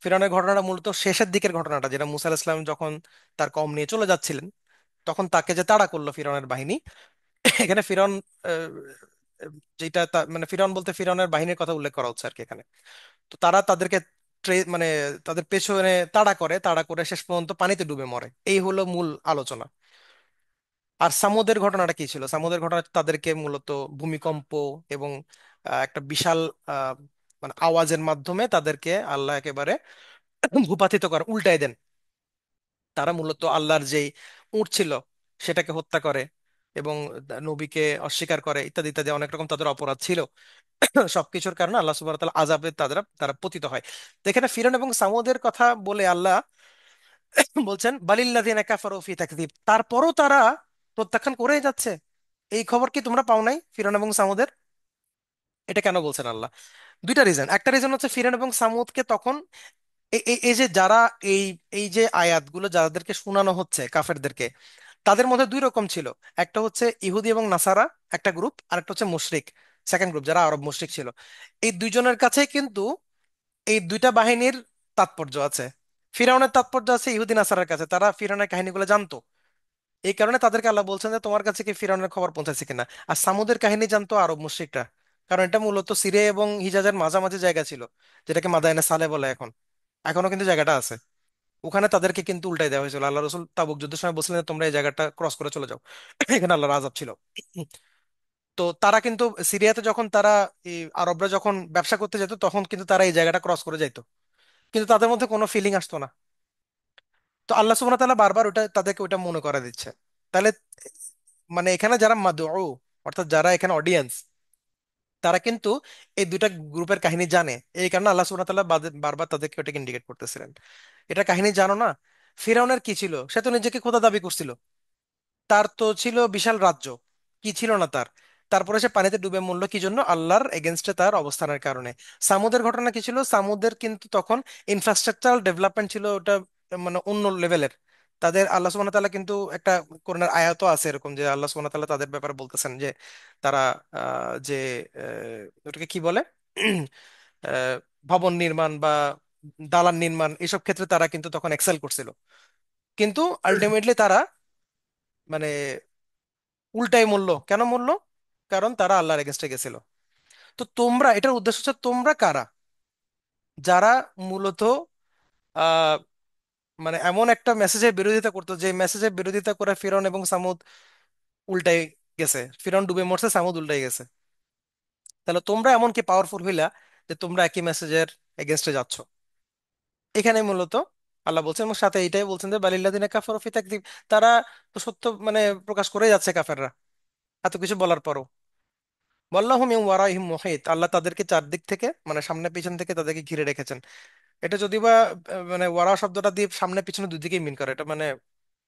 ফিরআউনের ঘটনাটা মূলত শেষের দিকের ঘটনাটা, যেটা মুসা আলাইহিস সালাম যখন তার কওম নিয়ে চলে যাচ্ছিলেন, তখন তাকে যে তাড়া করলো ফিরআউনের বাহিনী। এখানে ফিরআউন আহ, যেটা মানে ফিরআউন বলতে ফিরআউনের বাহিনীর কথা উল্লেখ করা হচ্ছে আর কি এখানে। তো তারা তাদেরকে মানে তাদের পেছনে তাড়া করে, তাড়া করে শেষ পর্যন্ত পানিতে ডুবে মরে। এই হলো মূল আলোচনা। আর সামুদের ঘটনাটা কি ছিল? সামুদের ঘটনা তাদেরকে মূলত ভূমিকম্প এবং একটা বিশাল আহ, মানে আওয়াজের মাধ্যমে তাদেরকে আল্লাহ একেবারে ভূপাতিত করে উল্টায় দেন। তারা মূলত আল্লাহর যেই উট ছিল সেটাকে হত্যা করে এবং নবীকে অস্বীকার করে, ইত্যাদি ইত্যাদি অনেক রকম তাদের অপরাধ ছিল। সবকিছুর কারণে আল্লাহ সুবহানাহু ওয়া তাআলা আযাবে তারা তারা পতিত হয়। তো এখানে ফিরআউন এবং সামুদের কথা বলে আল্লাহ বলছেন বালিল্লাযিনা কাফারু ফি তাকযীব, তারপরও তারা প্রত্যাখ্যান করেই যাচ্ছে। এই খবর কি তোমরা পাও নাই ফিরআউন এবং সামুদের? এটা কেন বলছেন আল্লাহ? দুইটা রিজন। একটা রিজন হচ্ছে ফিরআউন এবং সামুদকে তখন এই যে যারা এই এই যে আয়াতগুলো যাদেরকে শোনানো হচ্ছে কাফেরদেরকে, তাদের মধ্যে দুই রকম ছিল। একটা হচ্ছে ইহুদি এবং নাসারা একটা গ্রুপ, আর একটা হচ্ছে মুশরিক সেকেন্ড গ্রুপ, যারা আরব মুশরিক ছিল। এই দুইজনের কাছে কিন্তু এই দুইটা বাহিনীর তাৎপর্য আছে। ফিরআউনের তাৎপর্য আছে ইহুদি নাসারার কাছে, তারা ফিরআউনের কাহিনীগুলো জানতো। এই কারণে তাদেরকে আল্লাহ বলছেন যে তোমার কাছে কি ফিরআউনের খবর পৌঁছেছে কিনা। আর সামুদের কাহিনী জানতো আরব মুশরিকরা, কারণ এটা মূলত সিরিয়া এবং হিজাজের মাঝামাঝি জায়গা ছিল, যেটাকে মাদায়েনে সালে বলে এখন। এখনো কিন্তু জায়গাটা আছে। ওখানে তাদেরকে কিন্তু উল্টাই দেওয়া হয়েছিল। আল্লাহ রসুল তাবুক যুদ্ধের সময় বলছিলেন যে তোমরা এই জায়গাটা ক্রস করে চলে যাও। এখানে আল্লাহর আযাব ছিল। তো তারা কিন্তু সিরিয়াতে যখন তারা এই আরবরা যখন ব্যবসা করতে যেত, তখন কিন্তু তারা এই জায়গাটা ক্রস করে যাইতো, কিন্তু তাদের মধ্যে কোনো ফিলিং আসতো না। তো আল্লাহ সুবহানাহু ওয়া তাআলা বারবার ওটা তাদেরকে ওটা মনে করা দিচ্ছে। তাহলে মানে এখানে যারা মাদউউ, অর্থাৎ যারা এখানে অডিয়েন্স, তারা কিন্তু এই দুইটা গ্রুপের কাহিনী জানে। এই কারণে আল্লাহ সুবহানাহু ওয়া তাআলা বারবার তাদেরকে ওটাকে ইন্ডিকেট করতেছিলেন। এটা কাহিনী জানো না? ফিরাউনের কি ছিল? সে তো নিজেকে খোদা দাবি করছিল। তার তো ছিল বিশাল রাজ্য, কি ছিল না তার? তারপরে সে পানিতে ডুবে মরলো কি জন্য? আল্লাহর এগেনস্টে তার অবস্থানের কারণে। সামুদের ঘটনা কি ছিল? সামুদের কিন্তু তখন ইনফ্রাস্ট্রাকচারাল ডেভেলপমেন্ট ছিল ওটা মানে অন্য লেভেলের। তাদের আল্লাহ সুবহানাহু ওয়া তাআলা কিন্তু একটা কোরআনের আয়াতও আছে এরকম, যে আল্লাহ সুবহানাহু ওয়া তাআলা তাদের ব্যাপারে বলতেছেন যে তারা যে ওটাকে কি বলে আহ, ভবন নির্মাণ বা দালান নির্মাণ এসব ক্ষেত্রে তারা কিন্তু তখন এক্সেল করছিল। কিন্তু আলটিমেটলি তারা মানে উল্টাই মূল্য কেন মূল্য? কারণ তারা আল্লাহর এগেনস্টে গেছিল। তো তোমরা, এটার উদ্দেশ্য হচ্ছে তোমরা কারা, যারা মূলত আহ মানে এমন একটা মেসেজের বিরোধিতা করতো যে মেসেজের বিরোধিতা করে ফিরআউন এবং সামুদ উল্টাই গেছে। ফিরআউন ডুবে মরছে, সামুদ উল্টাই গেছে। তাহলে তোমরা এমন কি পাওয়ারফুল হইলা যে তোমরা একই মেসেজের এগেনস্টে যাচ্ছ? এখানে মূলত আল্লাহ বলছেন, এবং সাথে এইটাই বলছেন যে বালিল্লাযিনা কাফারু ফি তাকযীব, তারা তো সত্য মানে প্রকাশ করে যাচ্ছে কাফেররা এত কিছু বলার পরও। ওয়াল্লাহু মিন ওয়ারাইহিম মুহিত, আল্লাহ তাদেরকে চারদিক থেকে মানে সামনে পিছন থেকে তাদেরকে ঘিরে রেখেছেন। এটা যদিও বা মানে ওয়ারা শব্দটা দিয়ে সামনে পিছনে দুই দিকেই মিন করে। এটা মানে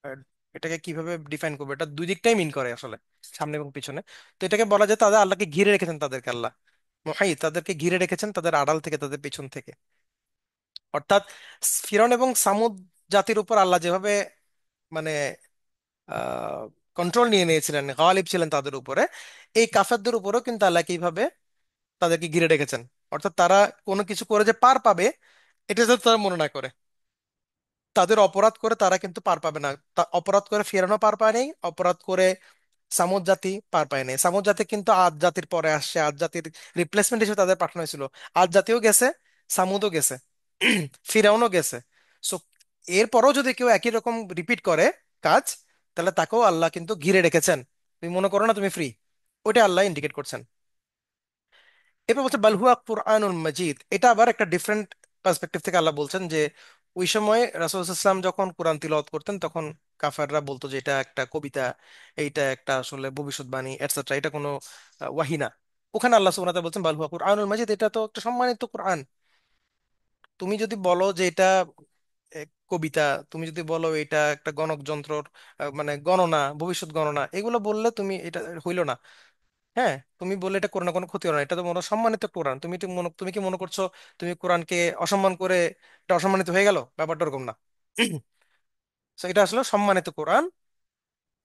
আহ, এটাকে কিভাবে ডিফাইন করবো, এটা দুই দিকটাই মিন করে আসলে, সামনে এবং পিছনে। তো এটাকে বলা যায় তাদের আল্লাহকে ঘিরে রেখেছেন, তাদেরকে আল্লাহ মুহিত, তাদেরকে ঘিরে রেখেছেন তাদের আড়াল থেকে, তাদের পিছন থেকে। অর্থাৎ ফিরন এবং সামুদ জাতির উপর আল্লাহ যেভাবে মানে কন্ট্রোল নিয়ে নিয়েছিলেন, গালিব ছিলেন তাদের উপরে, এই কাফেরদের উপরেও কিন্তু আল্লাহ কিভাবে তাদেরকে ঘিরে রেখেছেন। অর্থাৎ তারা কোনো কিছু করে যে পার পাবে, এটা যাতে তারা মনে না করে। তাদের অপরাধ করে তারা কিন্তু পার পাবে না। অপরাধ করে ফিরানো পার পায় নাই, অপরাধ করে সামুদ জাতি পার পায় নাই। সামুদ জাতি কিন্তু আদ জাতির পরে আসছে, আদ জাতির রিপ্লেসমেন্ট হিসেবে তাদের পাঠানো হয়েছিল। আদ জাতিও গেছে, সামুদও গেছে, ফিরাউনও গেছে। সো এরপরও যদি কেউ একই রকম রিপিট করে কাজ, তাহলে তাকেও আল্লাহ কিন্তু ঘিরে রেখেছেন। তুমি মনে করো না তুমি ফ্রি, ওটা আল্লাহ ইন্ডিকেট করছেন। এরপর বলছে বালহুয়া কুরআনুল মাজিদ, এটা আবার একটা ডিফারেন্ট পার্সপেক্টিভ থেকে আল্লাহ বলছেন যে ওই সময় রাসূল ইসলাম যখন কোরআন তিলাওয়াত করতেন, তখন কাফাররা বলতো যে এটা একটা কবিতা, এইটা একটা আসলে ভবিষ্যৎবাণী এটসেট্রা, এটা কোনো ওয়াহি না। ওখানে আল্লাহ সুবহানাহু ওয়া তাআলা বলছেন বাল হুয়া কুরআনুল মাজিদ, এটা তো একটা সম্মানিত কোরআন। তুমি যদি বলো যে এটা কবিতা, তুমি যদি বলো এটা একটা গণক যন্ত্রর মানে গণনা, ভবিষ্যৎ গণনা, এগুলো বললে তুমি এটা হইলো না। হ্যাঁ, তুমি বললে এটা কোনো না কোনো ক্ষতি হবে না, এটা তো মনে হয় সম্মানিত কোরআন। তুমি কি মনে করছো তুমি কোরআনকে অসম্মান করে এটা অসম্মানিত হয়ে গেল? ব্যাপারটা ওরকম না। So, এটা আসলে সম্মানিত কোরআন,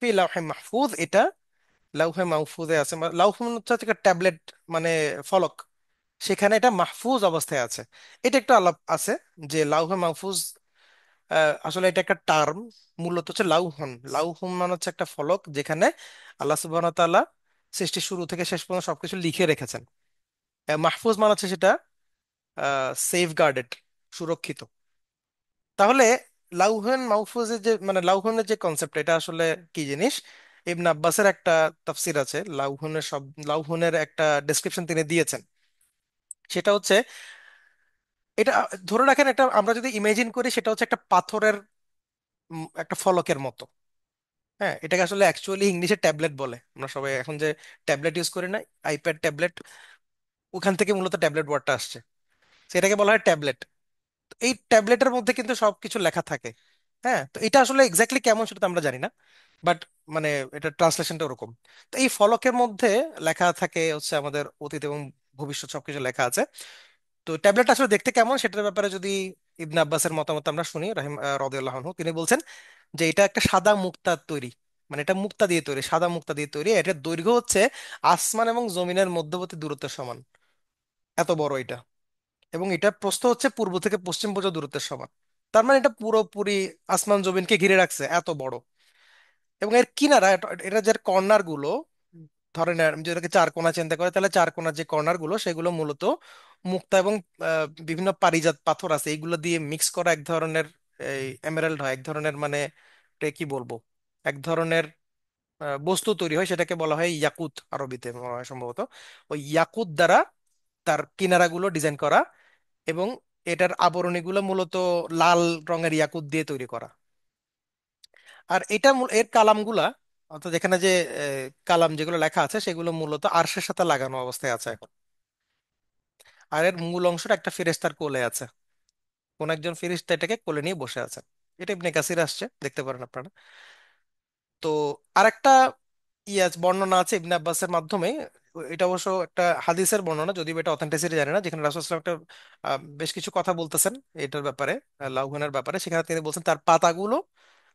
ফি লাউহে মাহফুজ। এটা লাউহে মাহফুজে আছে, লাউহ মানে হচ্ছে একটা ট্যাবলেট, মানে ফলক, সেখানে এটা মাহফুজ অবস্থায় আছে। এটা একটু আলাপ আছে যে লাউহে মাহফুজ আসলে এটা একটা টার্ম, মূলত হচ্ছে লাউহন। লাউহন মানে হচ্ছে একটা ফলক যেখানে আল্লাহ সুবহানাহু ওয়া তাআলা সৃষ্টির শুরু থেকে শেষ পর্যন্ত সবকিছু লিখে রেখেছেন। মাহফুজ মানে হচ্ছে সেটা সেফ গার্ডেড, সুরক্ষিত। তাহলে লাউহেন মাহফুজের যে মানে লাউহনের যে কনসেপ্ট, এটা আসলে কি জিনিস? ইবনে আব্বাসের একটা তাফসির আছে লাউহনের, সব লাউহনের একটা ডেসক্রিপশন তিনি দিয়েছেন। সেটা হচ্ছে এটা, ধরে রাখেন একটা, আমরা যদি ইমেজিন করি সেটা হচ্ছে একটা পাথরের একটা ফলকের মতো। হ্যাঁ, এটাকে আসলে অ্যাকচুয়ালি ইংলিশে ট্যাবলেট বলে। আমরা সবাই এখন যে ট্যাবলেট ইউজ করি না, আইপ্যাড ট্যাবলেট, ওখান থেকে মূলত ট্যাবলেট ওয়ার্ডটা আসছে। সেটাকে বলা হয় ট্যাবলেট। এই ট্যাবলেটের মধ্যে কিন্তু সবকিছু লেখা থাকে। হ্যাঁ, তো এটা আসলে এক্স্যাক্টলি কেমন সেটা তো আমরা জানি না, বাট মানে এটা ট্রান্সলেশনটা ওরকম। তো এই ফলকের মধ্যে লেখা থাকে হচ্ছে আমাদের অতীত এবং ভবিষ্যৎ সবকিছু লেখা আছে। তো ট্যাবলেট আসলে দেখতে কেমন সেটার ব্যাপারে যদি ইবনে আব্বাসের মতামত আমরা শুনি রাদিয়াল্লাহু আনহু, তিনি বলছেন যে এটা একটা সাদা মুক্তার তৈরি, মানে এটা মুক্তা দিয়ে তৈরি, সাদা মুক্তা দিয়ে তৈরি। এটার দৈর্ঘ্য হচ্ছে আসমান এবং জমিনের মধ্যবর্তী দূরত্বের সমান, এত বড় এটা। এবং এটা প্রস্থ হচ্ছে পূর্ব থেকে পশ্চিম পর্যন্ত দূরত্বের সমান। তার মানে এটা পুরোপুরি আসমান জমিনকে ঘিরে রাখছে, এত বড়। এবং এর কিনারা, এটা যে কর্নার গুলো, ধরেন যেটাকে চার কোণা চিন্তা করে, তাহলে চার কোণার যে কর্নার গুলো সেগুলো মূলত মুক্তা এবং বিভিন্ন পারিজাত পাথর আছে, এইগুলো দিয়ে মিক্স করা এক ধরনের এই এমেরাল্ড হয়, এক ধরনের মানে এটা কি বলবো, এক ধরনের বস্তু তৈরি হয়, সেটাকে বলা হয় ইয়াকুত, আরবিতে মনে হয় সম্ভবত। ওই ইয়াকুত দ্বারা তার কিনারাগুলো ডিজাইন করা, এবং এটার আবরণীগুলো মূলত লাল রঙের ইয়াকুত দিয়ে তৈরি করা। আর এটা এর কালামগুলা, অর্থাৎ এখানে যে কালাম যেগুলো লেখা আছে সেগুলো মূলত আরশের সাথে লাগানো অবস্থায় আছে এখন। আর এর মূল অংশটা একটা ফেরেশতার কোলে আছে, কোন একজন ফেরেশতা এটাকে কোলে নিয়ে বসে আছে। এটা ইবনে কাসির আসছে, দেখতে পারেন আপনারা। তো আরেকটা বর্ণনা আছে ইবনে আব্বাসের মাধ্যমে। এটা অবশ্য একটা হাদিসের বর্ণনা, যদিও এটা অথেন্টিসিটি জানি না, যেখানে রাসূল সাল্লাল্লাহু আলাইহি ওয়াসাল্লাম একটা বেশ কিছু কথা বলতেছেন এটার ব্যাপারে, লাউহেনের ব্যাপারে। সেখানে তিনি বলছেন তার পাতাগুলো,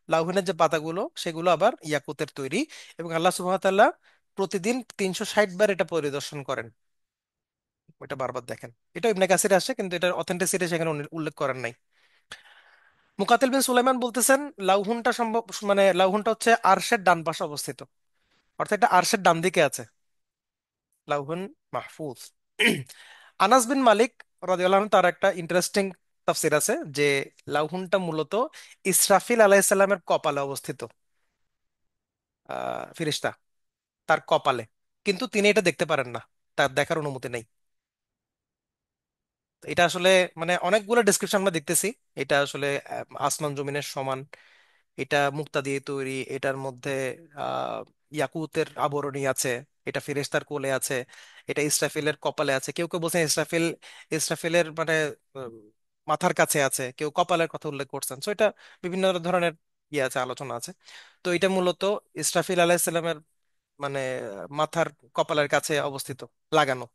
লাউহেনের যে পাতাগুলো সেগুলো আবার ইয়াকুতের তৈরি, এবং আল্লাহ সুবহানাহু ওয়া তাআলা প্রতিদিন 360 বার এটা পরিদর্শন করেন, ওইটা বারবার দেখেন। এটা ইবনে কাসিরে আসছে, কিন্তু এটার অথেন্টিসিটি সেখানে উনি উল্লেখ করেন নাই। মুকাতিল বিন সুলাইমান বলতেছেন লাউহুনটা সম্ভব, মানে লাউহুনটা হচ্ছে আরশের ডান পাশে অবস্থিত, অর্থাৎ এটা আরশের ডান দিকে আছে, লাউহুন মাহফুজ। আনাস বিন মালিক রাদিয়াল্লাহু আনহু, তার একটা ইন্টারেস্টিং তাফসির আছে যে লাউহুনটা মূলত ইসরাফিল আলাইহিস সালামের কপালে অবস্থিত, ফিরিস্তা, তার কপালে। কিন্তু তিনি এটা দেখতে পারেন না, তার দেখার অনুমতি নেই। এটা আসলে মানে অনেকগুলো ডেসক্রিপশন আমরা দেখতেছি। এটা আসলে আসমান জমিনের সমান, এটা মুক্তা দিয়ে তৈরি, এটার মধ্যে ইয়াকুতের আবরণী আছে, এটা ফেরেশতার কোলে আছে, এটা ইসরাফিলের কপালে আছে। কেউ কেউ বলছেন ইসরাফিলের মানে উম, মাথার কাছে আছে, কেউ কপালের কথা উল্লেখ করছেন। তো এটা বিভিন্ন ধরনের আছে, আলোচনা আছে। তো এটা মূলত ইসরাফিল আলাইহিসসালামের মানে মাথার কপালের কাছে অবস্থিত, লাগানো।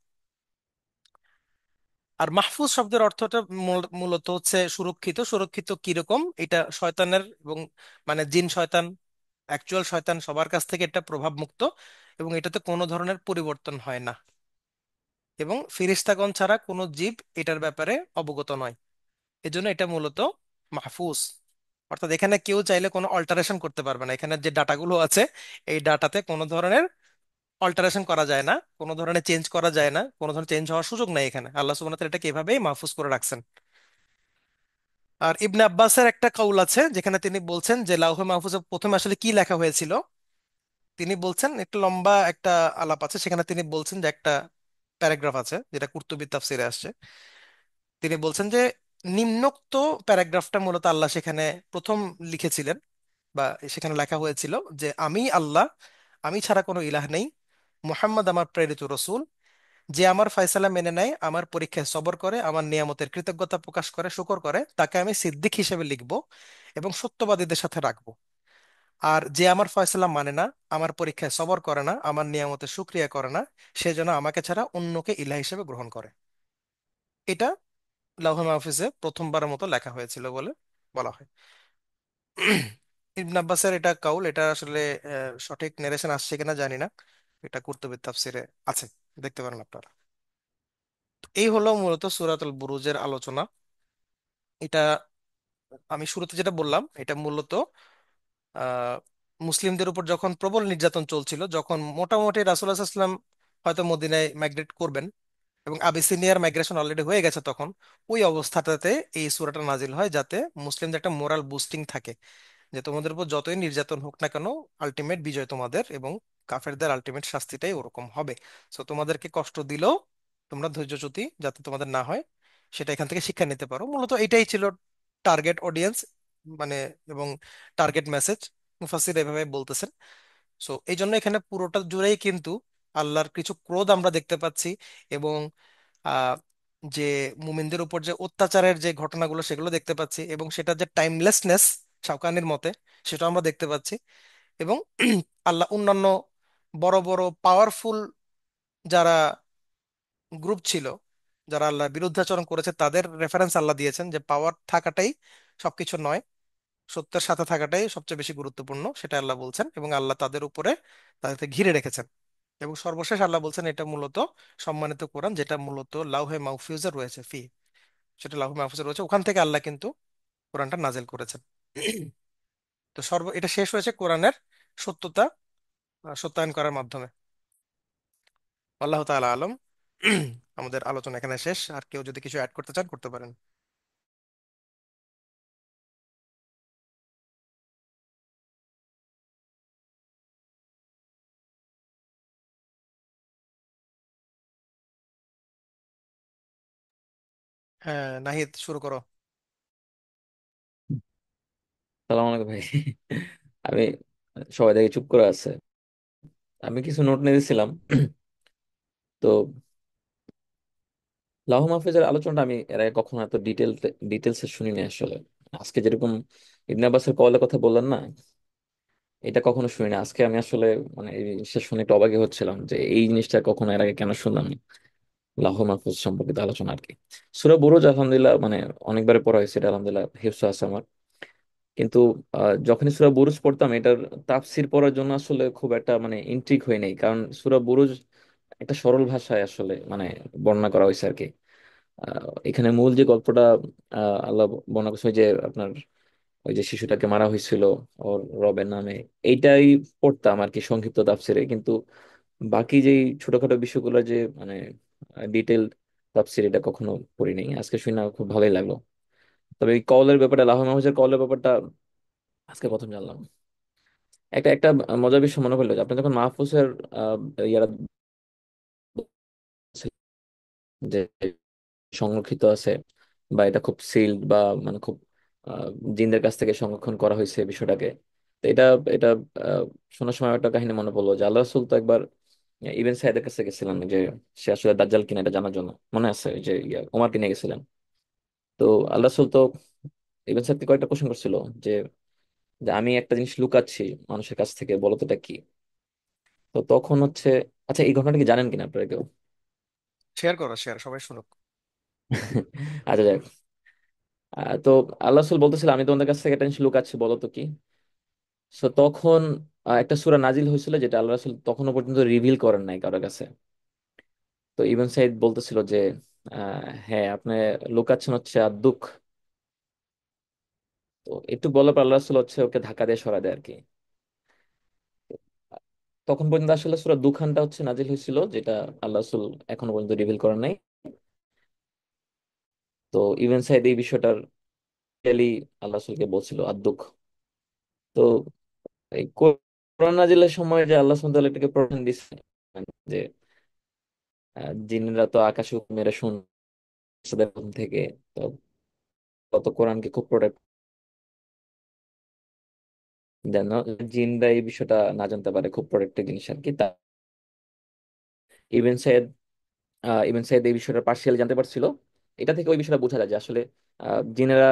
আর মাহফুজ শব্দের অর্থটা মূলত হচ্ছে সুরক্ষিত। সুরক্ষিত কিরকম? এটা শয়তানের এবং মানে জিন শয়তান, অ্যাকচুয়াল শয়তান সবার কাছ থেকে এটা প্রভাব মুক্ত, এবং এটাতে কোনো ধরনের পরিবর্তন হয় না, এবং ফিরিস্তাগণ ছাড়া কোনো জীব এটার ব্যাপারে অবগত নয়। এজন্য এটা মূলত মাহফুজ। অর্থাৎ এখানে কেউ চাইলে কোনো অল্টারেশন করতে পারবে না, এখানে যে ডাটাগুলো আছে এই ডাটাতে কোনো ধরনের অল্টারেশন করা যায় না, কোনো ধরনের চেঞ্জ করা যায় না, কোনো ধরনের চেঞ্জ হওয়ার সুযোগ নাই এখানে। আল্লাহ সুবহানাহু ওয়া তাআলা এটাকে এভাবেই মাহফুজ করে রাখছেন। আর ইবনে আব্বাসের একটা কাউল আছে যেখানে তিনি বলছেন যে লাউহে মাহফুজে প্রথমে আসলে কি লেখা হয়েছিল। তিনি বলছেন, একটা লম্বা একটা আলাপ আছে, সেখানে তিনি বলছেন যে একটা প্যারাগ্রাফ আছে যেটা কুরতুবী তাফসিরে আসছে। তিনি বলছেন যে নিম্নোক্ত প্যারাগ্রাফটা মূলত আল্লাহ সেখানে প্রথম লিখেছিলেন, বা সেখানে লেখা হয়েছিল যে আমি আল্লাহ, আমি ছাড়া কোনো ইলাহ নেই, মুহাম্মদ আমার প্রেরিত রসূল, যে আমার ফয়সালা মেনে নেয়, আমার পরীক্ষায় সবর করে, আমার নিয়ামতের কৃতজ্ঞতা প্রকাশ করে, শুকর করে, তাকে আমি সিদ্দিক হিসেবে লিখব এবং সত্যবাদীদের সাথে রাখবো। আর যে আমার ফয়সালা মানে না, আমার পরীক্ষায় সবর করে না, আমার নিয়ামতের শুকরিয়া করে না, সে যেন আমাকে ছাড়া অন্যকে ইলাহ হিসেবে গ্রহণ করে। এটা লাউহে মাহফুজে প্রথমবারের মতো লেখা হয়েছিল বলে বলা হয়। ইবনে আব্বাসের এটা কাউল, এটা আসলে সঠিক নেরেশন আসছে কিনা জানি না, এটা কুরতুবীর তাফসিরে আছে, দেখতে পারেন আপনারা। তো এই হলো মূলত সূরাতুল বুরুজের আলোচনা। এটা আমি শুরুতে যেটা বললাম, এটা মূলত আহ মুসলিমদের উপর যখন প্রবল নির্যাতন চলছিল, যখন মোটামুটি রাসূলুল্লাহ সাল্লাল্লাহু আলাইহি ওয়াসাল্লাম হয়তো মদিনায় মাইগ্রেট করবেন এবং আবিসিনিয়ার মাইগ্রেশন অলরেডি হয়ে গেছে তখন, ওই অবস্থাটাতে এই সূরাটা নাজিল হয়, যাতে মুসলিমদের একটা মোরাল বুস্টিং থাকে, যে তোমাদের উপর যতই নির্যাতন হোক না কেন, আলটিমেট বিজয় তোমাদের, এবং কাফেরদের আলটিমেট শাস্তিটাই ওরকম হবে। সো তোমাদেরকে কষ্ট দিলেও তোমরা ধৈর্যচ্যুতি যাতে তোমাদের না হয়, সেটা এখান থেকে শিক্ষা নিতে পারো। মূলত এটাই ছিল টার্গেট অডিয়েন্স, মানে, এবং টার্গেট মেসেজ মুফাসসির এভাবে বলতেছেন। সো এই জন্য এখানে পুরোটা জুড়েই কিন্তু আল্লাহর কিছু ক্রোধ আমরা দেখতে পাচ্ছি, এবং আহ, যে মুমিনদের উপর যে অত্যাচারের যে ঘটনাগুলো সেগুলো দেখতে পাচ্ছি, এবং সেটা যে টাইমলেসনেস শাওকানির মতে, সেটা আমরা দেখতে পাচ্ছি। এবং আল্লাহ অন্যান্য বড় বড় পাওয়ারফুল যারা গ্রুপ ছিল, যারা আল্লাহর বিরুদ্ধাচরণ করেছে, তাদের রেফারেন্স আল্লাহ দিয়েছেন, যে পাওয়ার থাকাটাই সবকিছু নয়, সত্যের সাথে থাকাটাই সবচেয়ে বেশি গুরুত্বপূর্ণ, সেটা আল্লাহ বলছেন, এবং আল্লাহ তাদের উপরে তাদেরকে ঘিরে রেখেছেন। এবং সর্বশেষ আল্লাহ বলছেন এটা মূলত সম্মানিত কোরআন, যেটা মূলত লাউহে মাহফুজে রয়েছে, সেটা লাউহে মাহফুজে রয়েছে, ওখান থেকে আল্লাহ কিন্তু কোরআনটা নাজিল করেছেন। তো এটা শেষ হয়েছে কোরআনের সত্যতা সত্যায়ন করার মাধ্যমে। আল্লাহ তাআলা আলম। আমাদের আলোচনা এখানে শেষ, আর কেউ যদি কিছু অ্যাড করতে চান করতে পারেন। হ্যাঁ, নাহিদ শুরু করো। সালাম আলাইকুম ভাই। আমি সবাই দেখে চুপ করে আছে। আমি কিছু নোট নিয়ে দিয়েছিলাম। তো লাহ মাহফুজের আলোচনাটা আমি এর আগে কখনো এত ডিটেলসে শুনিনি আসলে। আজকে যেরকম ইবনে আব্বাসের কওয়ালের কথা বললেন না, এটা কখনো শুনিনি। আজকে আমি আসলে মানে এই জিনিসটা শুনে একটু অবাকই হচ্ছিলাম যে এই জিনিসটা কখনো এর আগে কেন শুনলাম না। লাহ মাহফুজ সম্পর্কিত আলোচনা আর কি। সূরা বুরুজ আলহামদুলিল্লাহ মানে অনেকবারে পড়া হয়েছে, এটা আলহামদুলিল্লাহ হিফজ আছে আমার। কিন্তু যখনই সূরা বুরুজ পড়তাম, এটার তাফসির পড়ার জন্য আসলে খুব একটা মানে ইন্ট্রিগ হয়ে নেই, কারণ সূরা বুরুজ একটা সরল ভাষায় আসলে মানে বর্ণনা করা হয়েছে আর কি। এখানে মূল যে গল্পটা আল্লাহ বর্ণনা করছে, ওই যে আপনার ওই যে শিশুটাকে মারা হয়েছিল ওর রবের নামে, এইটাই পড়তাম আর কি সংক্ষিপ্ত তাফসিরে। কিন্তু বাকি যেই ছোটখাটো বিষয়গুলো যে মানে ডিটেল তাফসির, এটা কখনো পড়ি নাই। আজকে শুনে খুব ভালোই লাগলো। তবে এই কওলের ব্যাপারটা, লাহ মাহফুজের কওলের ব্যাপারটা আজকে প্রথম জানলাম। একটা একটা মজার বিষয় মনে পড়লো যে আপনি যখন মাহফুজের ইয়ারা যে সংরক্ষিত আছে, বা এটা খুব সিল্ড বা মানে খুব আহ, জিনদের কাছ থেকে সংরক্ষণ করা হয়েছে বিষয়টাকে। তো এটা এটা আহ, শোনার সময় একটা কাহিনী মনে পড়লো যে আল্লাহ রাসূল তো একবার ইবন সাইদের কাছে গেছিলেন, যে সে আসলে দাজ্জাল কিনা এটা জানার জন্য। মনে আছে ওই যে ওমরকে নিয়ে গেছিলেন। তো আল্লাহ রাসূল তো ইবন সাইদকে কয়েকটা কোশ্চেন করছিল যে যে আমি একটা জিনিস লুকাচ্ছি মানুষের কাছ থেকে, বলো তো এটা কি। তো তখন হচ্ছে, আচ্ছা এই ঘটনাটা কি জানেন কিনা আপনারা কেউ? শেয়ার করো, শেয়ার, সবাই শুনুক। আচ্ছা যাক। তো আল্লাহ রাসূল বলতেছিল আমি তোমাদের কাছ থেকে একটা জিনিস লুকাচ্ছি, বলো তো কি। সো তখন একটা সূরা নাজিল হয়েছিল, যেটা আল্লাহ রাসূল তখনও পর্যন্ত রিভিল করেন নাই কারোর কাছে। তো ইবন সাইদ বলতেছিল যে হ্যাঁ আপনি লুকাচ্ছেন হচ্ছে আর দুঃখ। তো একটু বলার পর আল্লাহ রাসূল হচ্ছে ওকে ধাক্কা দিয়ে সরা দেয় আর কি। তখন পর্যন্ত আসলে সূরা দুখানটা হচ্ছে নাজিল হয়েছিল, যেটা আল্লাহ রাসূল এখনো পর্যন্ত রিভিল করেন নাই। তো ইবন সাইদ এই বিষয়টার রিয়েলি আল্লাহ রাসূলকে বলছিল আর দুঃখ। তো এই কোরআন নাজিলের সময় যে আল্লাহ সুবহানাহু ওয়া তাআলা এটাকে প্রশ্ন দিচ্ছে যে জিনরা তো আকাশে মেরে শুনছে প্রথম থেকে। তো তত কোরআনকে খুব প্রোটেক্ট যেন জিনরা এই বিষয়টা না জানতে পারে, খুব প্রোটেক্টেড জিনিস আর কি। তা ইবন সাইদ ইবন সাইদ এই বিষয়টা পার্সিয়ালি জানতে পারছিল। এটা থেকে ওই বিষয়টা বোঝা যায় যে আসলে জিনেরা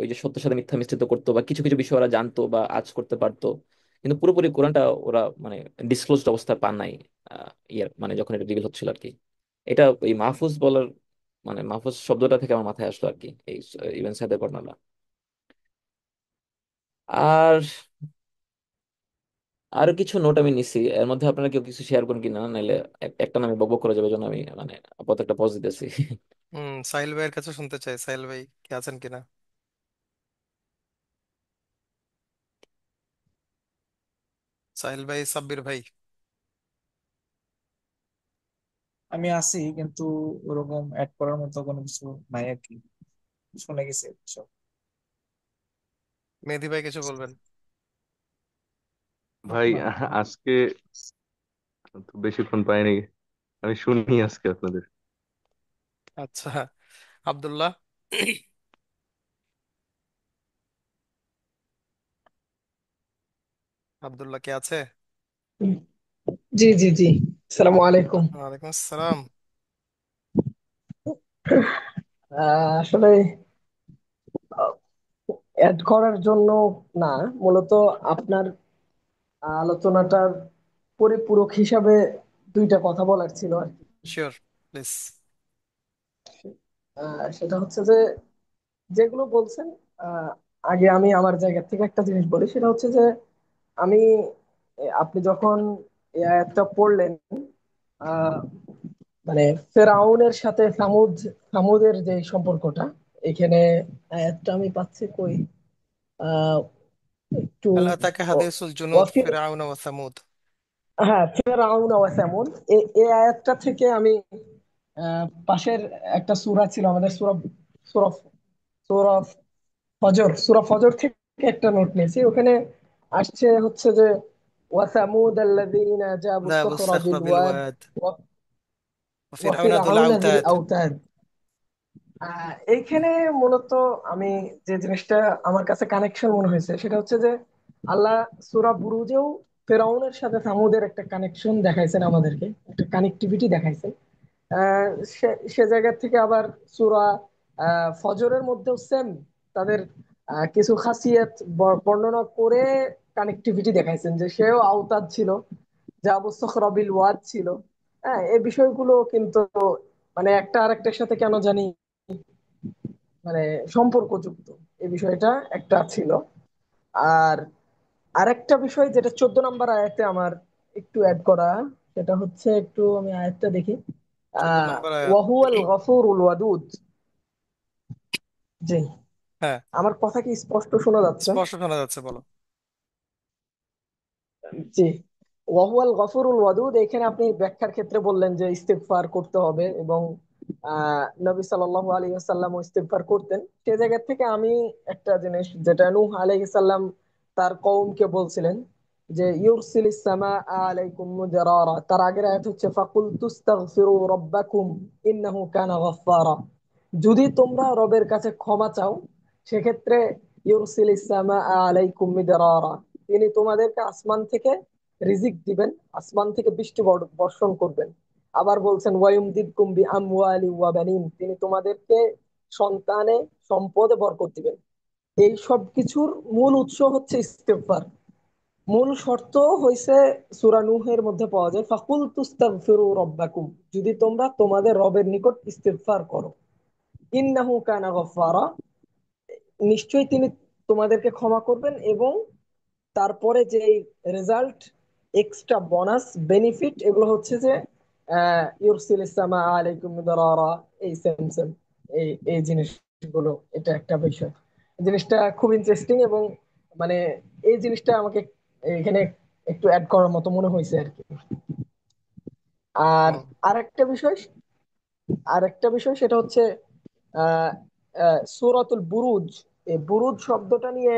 ওই যে সত্যের সাথে মিথ্যা মিশ্রিত করতো, বা কিছু কিছু বিষয় ওরা জানতো বা আজ করতে পারতো, কিন্তু পুরোপুরি কোরআনটা ওরা মানে ডিসক্লোজড অবস্থায় পান নাই। ইয়ার মানে যখন এটা রিভিল হচ্ছিল আর কি। এটা এই মাহফুজ বলার মানে মাহফুজ শব্দটা থেকে আমার মাথায় আসলো আর কি, এই ইবন সাইদের ঘটনাটা। আর আরো কিছু নোট আমি নিছি, এর মধ্যে আপনারা কেউ কিছু শেয়ার করুন কিনা, নাহলে একটা নামে বকবক করে যাবে, জন্য আমি মানে আপাতত একটা পজ দিতেছি। সাহিল ভাইয়ের কাছে শুনতে চাই, সাহিল ভাই কি আছেন কিনা? সাহিল ভাই, সাব্বির ভাই। আমি আছি, কিন্তু ওরকম অ্যাড করার মতো কোনো কিছু নাই আর কি। শুনে গেছি সব। মেহেদি ভাই কিছু বলবেন? ভাই আজকে তো বেশিক্ষণ পাইনি, আমি শুনি আজকে আপনাদের। আচ্ছা, আব্দুল্লাহ। আব্দুল্লাহ কে আছে? জি জি জি, আসসালামু আলাইকুম। ওয়ালাইকুম আসসালাম। আসলে অ্যাড করার জন্য না, মূলত আপনার আলোচনাটার পরিপূরক হিসাবে দুইটা কথা বলার ছিল আর কি। Sure, please. সেটা হচ্ছে যে যেগুলো বলছেন, আহ, আগে আমি আমার জায়গা থেকে একটা জিনিস বলি। সেটা হচ্ছে যে আমি আপনি যখন এই আয়াতটা পড়লেন, আহ, মানে ফেরাউনের সাথে সামুদের যে সম্পর্কটা, এখানে আয়াতটা আমি পাচ্ছি কই, আহ একটু হাল আতাকা ও- হাদিসুল জুনুদ ওয়াফির, ফিরআউন ওয়া সামুদ। হ্যাঁ ফেরাউন ওয়া সামুদ, এই আয়াতটা থেকে আমি পাশের একটা সূরা ছিল আমাদের, সূরা সূরা সূরা সূরা ফজর থেকে একটা নোট নিয়েছি। ওখানে আসছে হচ্ছে যে ওয়া সামুদ আল্লাযীনা জাবু যাবু সখরা সাখরা বিল বিল ওয়াদ ওয়াদ ওয়া ওয়া ফিরআউন যুল ফিরআউন যিল আউতাদ। আউতাদ। এইখানে মূলত আমি যে জিনিসটা আমার কাছে কানেকশন মনে হয়েছে, সেটা হচ্ছে যে আল্লাহ সূরা বুরুজেও ফেরাউনের সাথে সামুদের একটা কানেকশন দেখাইছেন, আমাদেরকে একটা কানেক্টিভিটি দেখাইছেন। আহ, সে সে জায়গা থেকে আবার সূরা ফজরের মধ্যেও সেম তাদের কিছু খাসিয়াত বর্ণনা করে কানেক্টিভিটি দেখাইছেন, যে সেও আওতাদ ছিল, যে আবু রবিল ওয়াদ ছিল। হ্যাঁ, এই বিষয়গুলো কিন্তু মানে একটা আরেকটার সাথে কেন জানি মানে সম্পর্কযুক্ত, এই বিষয়টা একটা ছিল। আর আরেকটা বিষয় যেটা 14 নম্বর আয়াতে আমার একটু অ্যাড করা, সেটা হচ্ছে, একটু আমি আয়াতটা দেখি। 14 নম্বর আয়াত। ওয়াহুয়াল গফুরুল ওয়াদুদ। জি, হ্যাঁ, আমার কথা কি স্পষ্ট শোনা যাচ্ছে? স্পষ্ট শোনা যাচ্ছে, বলো। জি, ওয়াহুয়াল গফুরুল ওয়াদুদ, এখানে আপনি ব্যাখ্যার ক্ষেত্রে বললেন যে ইস্তিগফার করতে হবে, এবং নবী সাল্লাল্লাহু আলাইহি ওয়াসাল্লাম ইস্তিগফার করতেন। সে জায়গা থেকে আমি একটা জিনিস, যেটা নূহ আলাইহিস সালাম তার কওমকে বলছিলেন, যে ইউরসিলিস সামা আলাইকুম মুদরারা, তার আগের আয়াত হচ্ছে ফাকুল তুস্তাগফিরু রাব্বাকুম ইন্নাহু কানা গফফারা। যদি তোমরা রবের কাছে ক্ষমা চাও, সেক্ষেত্রে ইউরসিলিস সামা আলাইকুম মিদরারা, তিনি তোমাদেরকে আসমান থেকে রিজিক দিবেন, আসমান থেকে বৃষ্টি বর্ষণ করবেন। আবার বলছেন ওয়ায়ুমদিদকুম বিআমওয়ালি ওয়া বানিন, তিনি তোমাদেরকে সন্তানে সম্পদে বরকত দিবেন। এই সব কিছুর মূল উৎস হচ্ছে ইস্তেগফার। মূল শর্ত হইছে সূরা নূহের মধ্যে পাওয়া যায়, ফাকুল তুস্তাগফিরু রাব্বাকুম, যদি তোমরা তোমাদের রবের নিকট ইস্তেগফার করো, ইন্নাহু কানা গফফারা, নিশ্চয়ই তিনি তোমাদেরকে ক্ষমা করবেন। এবং তারপরে যে রেজাল্ট, এক্সট্রা বোনাস বেনিফিট, এগুলো হচ্ছে যে ইউরসিল ইসলামা আলাইকুম মিদরারা, এই সেম সেম এই এই জিনিসগুলো, এটা একটা বিষয়। এই জিনিসটা খুব ইন্টারেস্টিং, এবং মানে এই জিনিসটা আমাকে এখানে একটু অ্যাড করার মতো মনে হয়েছে আর কি। আর হুম। আরেকটা বিষয়, সেটা হচ্ছে আহ সূরাতুল বুরুজ। এই বুরুজ শব্দটা নিয়ে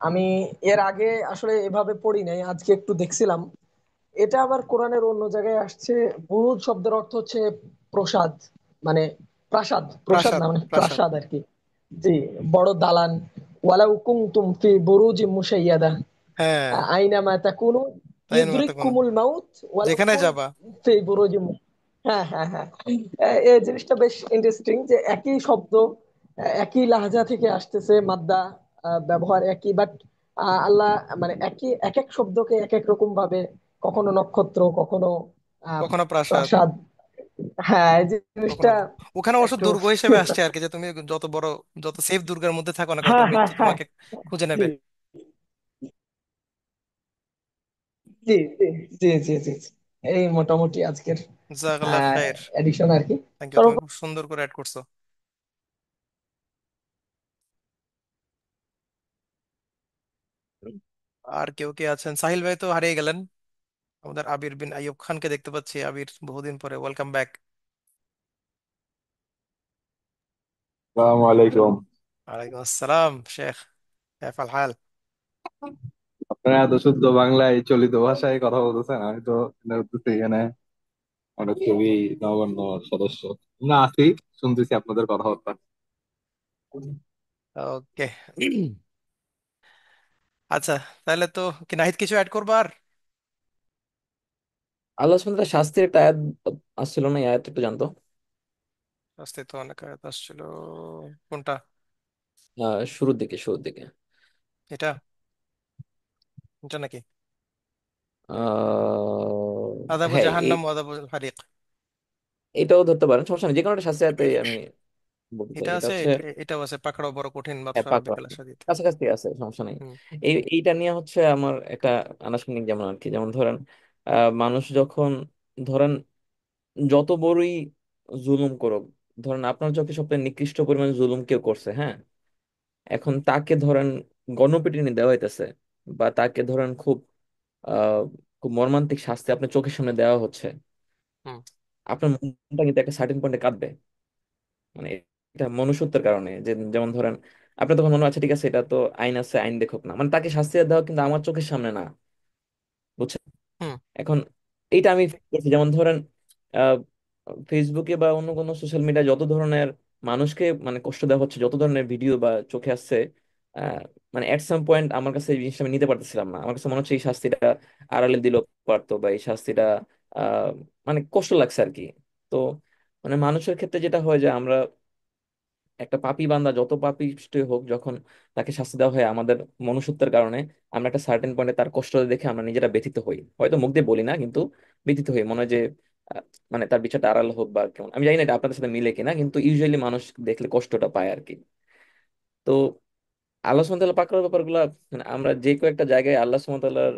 আমি এর আগে আসলে এভাবে পড়ি নাই, আজকে একটু দেখছিলাম। এটা আবার কোরআনের অন্য জায়গায় আসছে। বুরুজ শব্দের অর্থ হচ্ছে প্রসাদ, মানে প্রাসাদ, প্রসাদ প্রাসাদ, না মানে প্রাসাদ। প্রাসাদ আর কি। জি, বড় দালান। ওয়ালাউ কুনতুম ফি বুরুজিম মুশাইয়াদা হ্যাঁ, আইনামা তাকুনু তাই না, তো কোনো ইউদরিককুমুল মাউত ওয়ালাউ যেখানে যাবা। কুনতুম ফি বুরুজিম। হ্যাঁ, হ্যাঁ, হ্যাঁ, এই জিনিসটা বেশ ইন্টারেস্টিং যে একই শব্দ একই লাহাজা থেকে আসতেছে, মাদ্দা ব্যবহার একই, বাট আল্লাহ মানে একই এক এক শব্দকে এক এক রকম ভাবে, কখনো নক্ষত্র, কখনো আহ কখনো প্রাসাদ, প্রাসাদ। হ্যাঁ, এই কখনো জিনিসটা ওখানে অবশ্য একটু দুর্গ হিসেবে আসছে আর কি, যে তুমি যত বড়, যত সেফ দুর্গের মধ্যে থাকো না কেন, হ্যাঁ, তার হ্যাঁ, মৃত্যু হ্যাঁ, তোমাকে খুঁজে জি, নেবে। জি, জি, জি, জি, জি, জি। এই মোটামুটি আজকের জাজাকাল্লাহ খায়ের। এডিশন আর কি। থ্যাংক ইউ, তুমি সর্ব- খুব সুন্দর করে অ্যাড করছো। আর কেউ কে আছেন? সাহিল ভাই তো হারিয়ে গেলেন। আমাদের আবির বিন আইয়ুব খানকে দেখতে পাচ্ছি। আবির, বহুদিন পরে, ওয়েলকাম ব্যাক। السلام عليكم. ওয়ালাইকুম আসসালাম শেখ, কেফ আল হাল? আপনারা এত শুদ্ধ বাংলায় চলিত ভাষায় কথা বলতেছেন, আমি তো মনে করতেছি এখানে অনেক খুবই নগণ্য সদস্য না আছি, শুনতেছি আপনাদের কথাবার্তা। ওকে। আচ্ছা, তাহলে তো কি নাহিদ কিছু অ্যাড করবো আর? আল্লাহ সুবহানাহু ওয়া তাআলা শাস্তির একটা আয়াত আসছিল না, এই আয়াত একটু জানতো। আস্তে তো অনেক আয়াত আসছিল। কোনটা? শুরুর দিকে এটা? এটা নাকি? আযাবু হ্যাঁ, জাহান্নাম ওয়া আযাবুল হারিক। এটাও ধরতে পারেন, সমস্যা নেই, যে কোনো একটা শাস্তি আয়াতে আমি বলতে চাই। এটা এটা আছে, হচ্ছে এটাও আছে, পাকড়াও বড় কঠিন হ্যাঁ, বাদশা পাকড়াও বেকালা শাদীদ। কাছাকাছি আছে, সমস্যা নেই। হুম, এইটা নিয়ে হচ্ছে আমার একটা আনুষ্ঠানিক, যেমন আর কি, যেমন ধরেন মানুষ যখন, ধরেন, যত বড়ই জুলুম করুক, ধরেন আপনার চোখে সবচেয়ে নিকৃষ্ট পরিমাণ জুলুম কেউ করছে, হ্যাঁ, এখন তাকে ধরেন গণপিটুনি দেওয়া হইতেছে, বা তাকে ধরেন আহ খুব মর্মান্তিক শাস্তি আপনার চোখের সামনে দেওয়া হচ্ছে, হুম, আপনার মনটা কিন্তু একটা সার্টেন পয়েন্টে কাঁদবে। মানে এটা মনুষ্যত্বের কারণে, যে যেমন ধরেন আপনার তখন মনে আছে ঠিক আছে, এটা তো আইন আছে, আইন দেখুক না, মানে তাকে শাস্তি দেওয়া কিন্তু আমার চোখের সামনে না, বুঝছেন? হুম, এখন এইটা আমি feel করছি, যেমন ধরেন আহ, ফেসবুকে বা অন্য কোনো সোশ্যাল মিডিয়ায় যত ধরনের মানুষকে মানে কষ্ট দেওয়া হচ্ছে, যত ধরনের ভিডিও বা চোখে আসছে, আহ, মানে এট সাম পয়েন্ট আমার কাছে এই জিনিসটা আমি নিতে পারতেছিলাম না। আমার কাছে মনে হচ্ছে এই শাস্তিটা আড়ালে দিলেও পারতো, বা এই শাস্তিটা আহ মানে কষ্ট লাগছে আর কি। তো মানে মানুষের ক্ষেত্রে যেটা হয় যে আমরা একটা পাপী বান্দা যত পাপিষ্ঠই হোক, যখন তাকে শাস্তি দেওয়া হয় আমাদের মনুষ্যত্বের কারণে, আমরা একটা সার্টেন পয়েন্টে তার কষ্ট দেখে আমরা নিজেরা ব্যথিত হই, হয়তো মুখ দিয়ে বলি না, কিন্তু ব্যথিত হই, মনে হয় যে আহ, মানে তার বিচারটা আড়াল হোক বা কেমন, আমি জানি না এটা আপনাদের সাথে মিলে কিনা, কিন্তু ইউজুয়ালি মানুষ দেখলে কষ্টটা পায় আর কি। তো আল্লাহ সুবহানাহু ওয়া তাআলা পাকড়াও ব্যাপারগুলো, মানে আমরা যে কয়েকটা জায়গায় আল্লাহ সুবহানাহু ওয়া তাআলার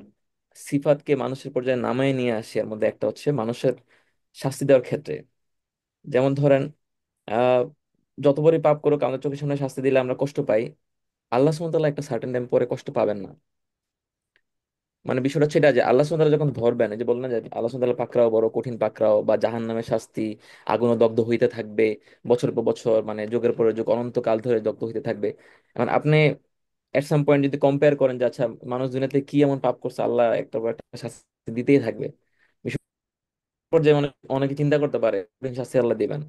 সিফাতকে মানুষের পর্যায়ে নামায় নিয়ে আসি, এর মধ্যে একটা হচ্ছে মানুষের শাস্তি দেওয়ার ক্ষেত্রে। যেমন ধরেন আহ যত বড়ই পাপ করুক, আমাদের চোখের সামনে শাস্তি দিলে আমরা কষ্ট পাই, আল্লাহ সুবহানাহু ওয়া তাআলা একটা সার্টেন টাইম পরে কষ্ট পাবেন না। মানে বিষয়টা হচ্ছে এটা যে আল্লাহ সুবহানাহু ওয়া তাআলা যখন ধরবেন, এই যে বললেন না যে আল্লাহ সুবহানাহু ওয়া তাআলা পাকড়াও বড় কঠিন পাকড়াও, বা জাহান্নামের শাস্তি, আগুনে দগ্ধ হইতে থাকবে বছর পর বছর, মানে যুগের পর যুগ, অনন্তকাল ধরে দগ্ধ হইতে থাকবে। এখন আপনি এট সাম পয়েন্ট যদি কম্পেয়ার করেন যে আচ্ছা, মানুষ দুনিয়াতে কি এমন পাপ করছে, আল্লাহ একটা পর একটা শাস্তি দিতেই থাকবে, বিষয় পর্যায়ে অনেকে চিন্তা করতে পারে কঠিন শাস্তি আল্লাহ দিবেন।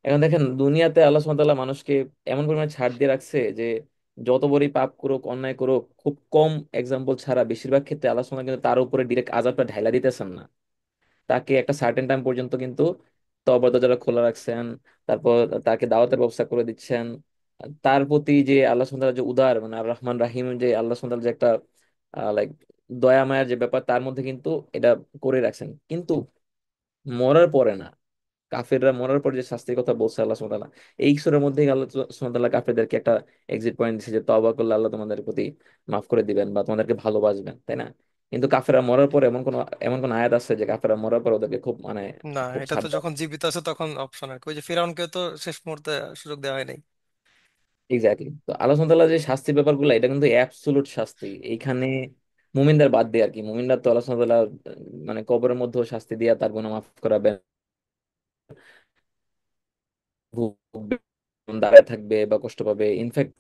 এখন দেখেন দুনিয়াতে আল্লাহ সুবহানাহু ওয়া তাআলা মানুষকে এমন পরিমাণে ছাড় দিয়ে রাখছে যে যত বড়ই পাপ করুক, অন্যায় করুক, খুব কম এক্সাম্পল ছাড়া বেশিরভাগ ক্ষেত্রে আল্লাহ সুবহানাহু ওয়া তাআলা কিন্তু তার উপরে ডিরেক্ট আযাবটা ঢাইলা দিতেছেন না। তাকে একটা সার্টেন টাইম পর্যন্ত কিন্তু তওবার দরজা খোলা রাখছেন, তারপর তাকে দাওয়াতের ব্যবস্থা করে দিচ্ছেন। তার প্রতি যে আল্লাহ সুবহানাহু ওয়া তাআলা যে উদার, মানে আর রহমান রাহিম, যে আল্লাহ সুবহানাহু ওয়া তাআলা যে একটা লাইক দয়া মায়ার যে ব্যাপার, তার মধ্যে কিন্তু এটা করে রাখছেন, কিন্তু মরার পরে না। কাফেররা মরার পর যে শাস্তির কথা বলছে আল্লাহ সুবহানাহু ওয়া তাআলা, এই সূরার মধ্যেই আল্লাহ সুবহানাহু ওয়া তাআলা কাফেরদেরকে একটা এক্সিট পয়েন্ট দিচ্ছে যে তওবা করলে আল্লাহ তোমাদের প্রতি মাফ করে দিবেন বা তোমাদেরকে ভালোবাসবেন, তাই না? কিন্তু কাফেররা মরার পর এমন কোন আয়াত আছে যে কাফেররা মরার পর ওদেরকে খুব মানে না, খুব এটা ছাড় তো দেওয়া? যখন জীবিত আছে তখন অপশন আর কি। ওই যে ফিরাউনকে তো শেষ মুহূর্তে সুযোগ দেওয়া হয় নাই। এক্স্যাক্টলি। তো আল্লাহ সুবহানাহু ওয়া তাআলা যে শাস্তির ব্যাপারগুলো, এটা কিন্তু অ্যাবসলিউট শাস্তি এইখানে। মুমিনদের বাদ দিয়ে আর কি, মুমিনরা তো আল্লাহ সুবহানাহু ওয়া তাআলা মানে কবরের মধ্যেও শাস্তি দিয়া তার গুনাহ মাফ করাবেন, ভুগবে, দাঁড়ায় থাকবে বা কষ্ট পাবে, ইনফ্যাক্ট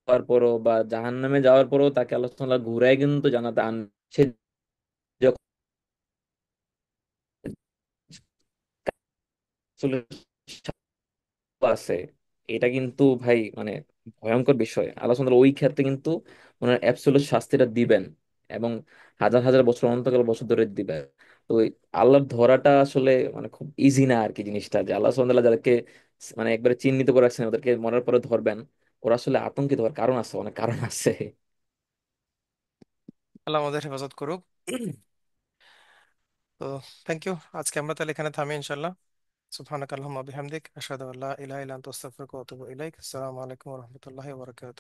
যাওয়ার পরও বা জাহান্নামে যাওয়ার পরও তাকে আল্লাহ সুবহানাহু ওয়া তাআলা ঘুরায় কিন্তু জান্নাতে আন। সে যখন আসলে আছে, এটা কিন্তু ভাই মানে ভয়ঙ্কর বিষয়। আল্লাহ সুবহানাহু ওই ক্ষেত্রে কিন্তু ওনার অ্যাবসলিউট শাস্তিটা দিবেন। এবং হাজার হাজার বছর অনন্তকাল বছর ধরে দিবে। তো ওই আল্লাহর ধরাটা আসলে মানে খুব ইজি না আর কি জিনিসটা, যে আল্লাহ সুবহানাহু ওয়া তাআলা যাদেরকে মানে একবারে চিহ্নিত করে রাখছেন ওদেরকে মরার পরে ধরবেন, ওরা আসলে আতঙ্কিত হওয়ার কারণ আছে, অনেক কারণ আছে। আল্লাহ আমাদের হেফাজত করুক। তো থ্যাংক ইউ, আজকে আমরা তাহলে এখানে থামি ইনশাল্লাহ। সুবহানাকা আল্লাহুম্মা বিহামদিক আশহাদু আল্লা ইলাহা ইল্লা আনতা আস্তাগফিরুকা ওয়া আতুবু ইলাইক। আসসালামু আলাইকুম ওয়া রাহমাতুল্লাহি ওয়া বারাকাতুহু।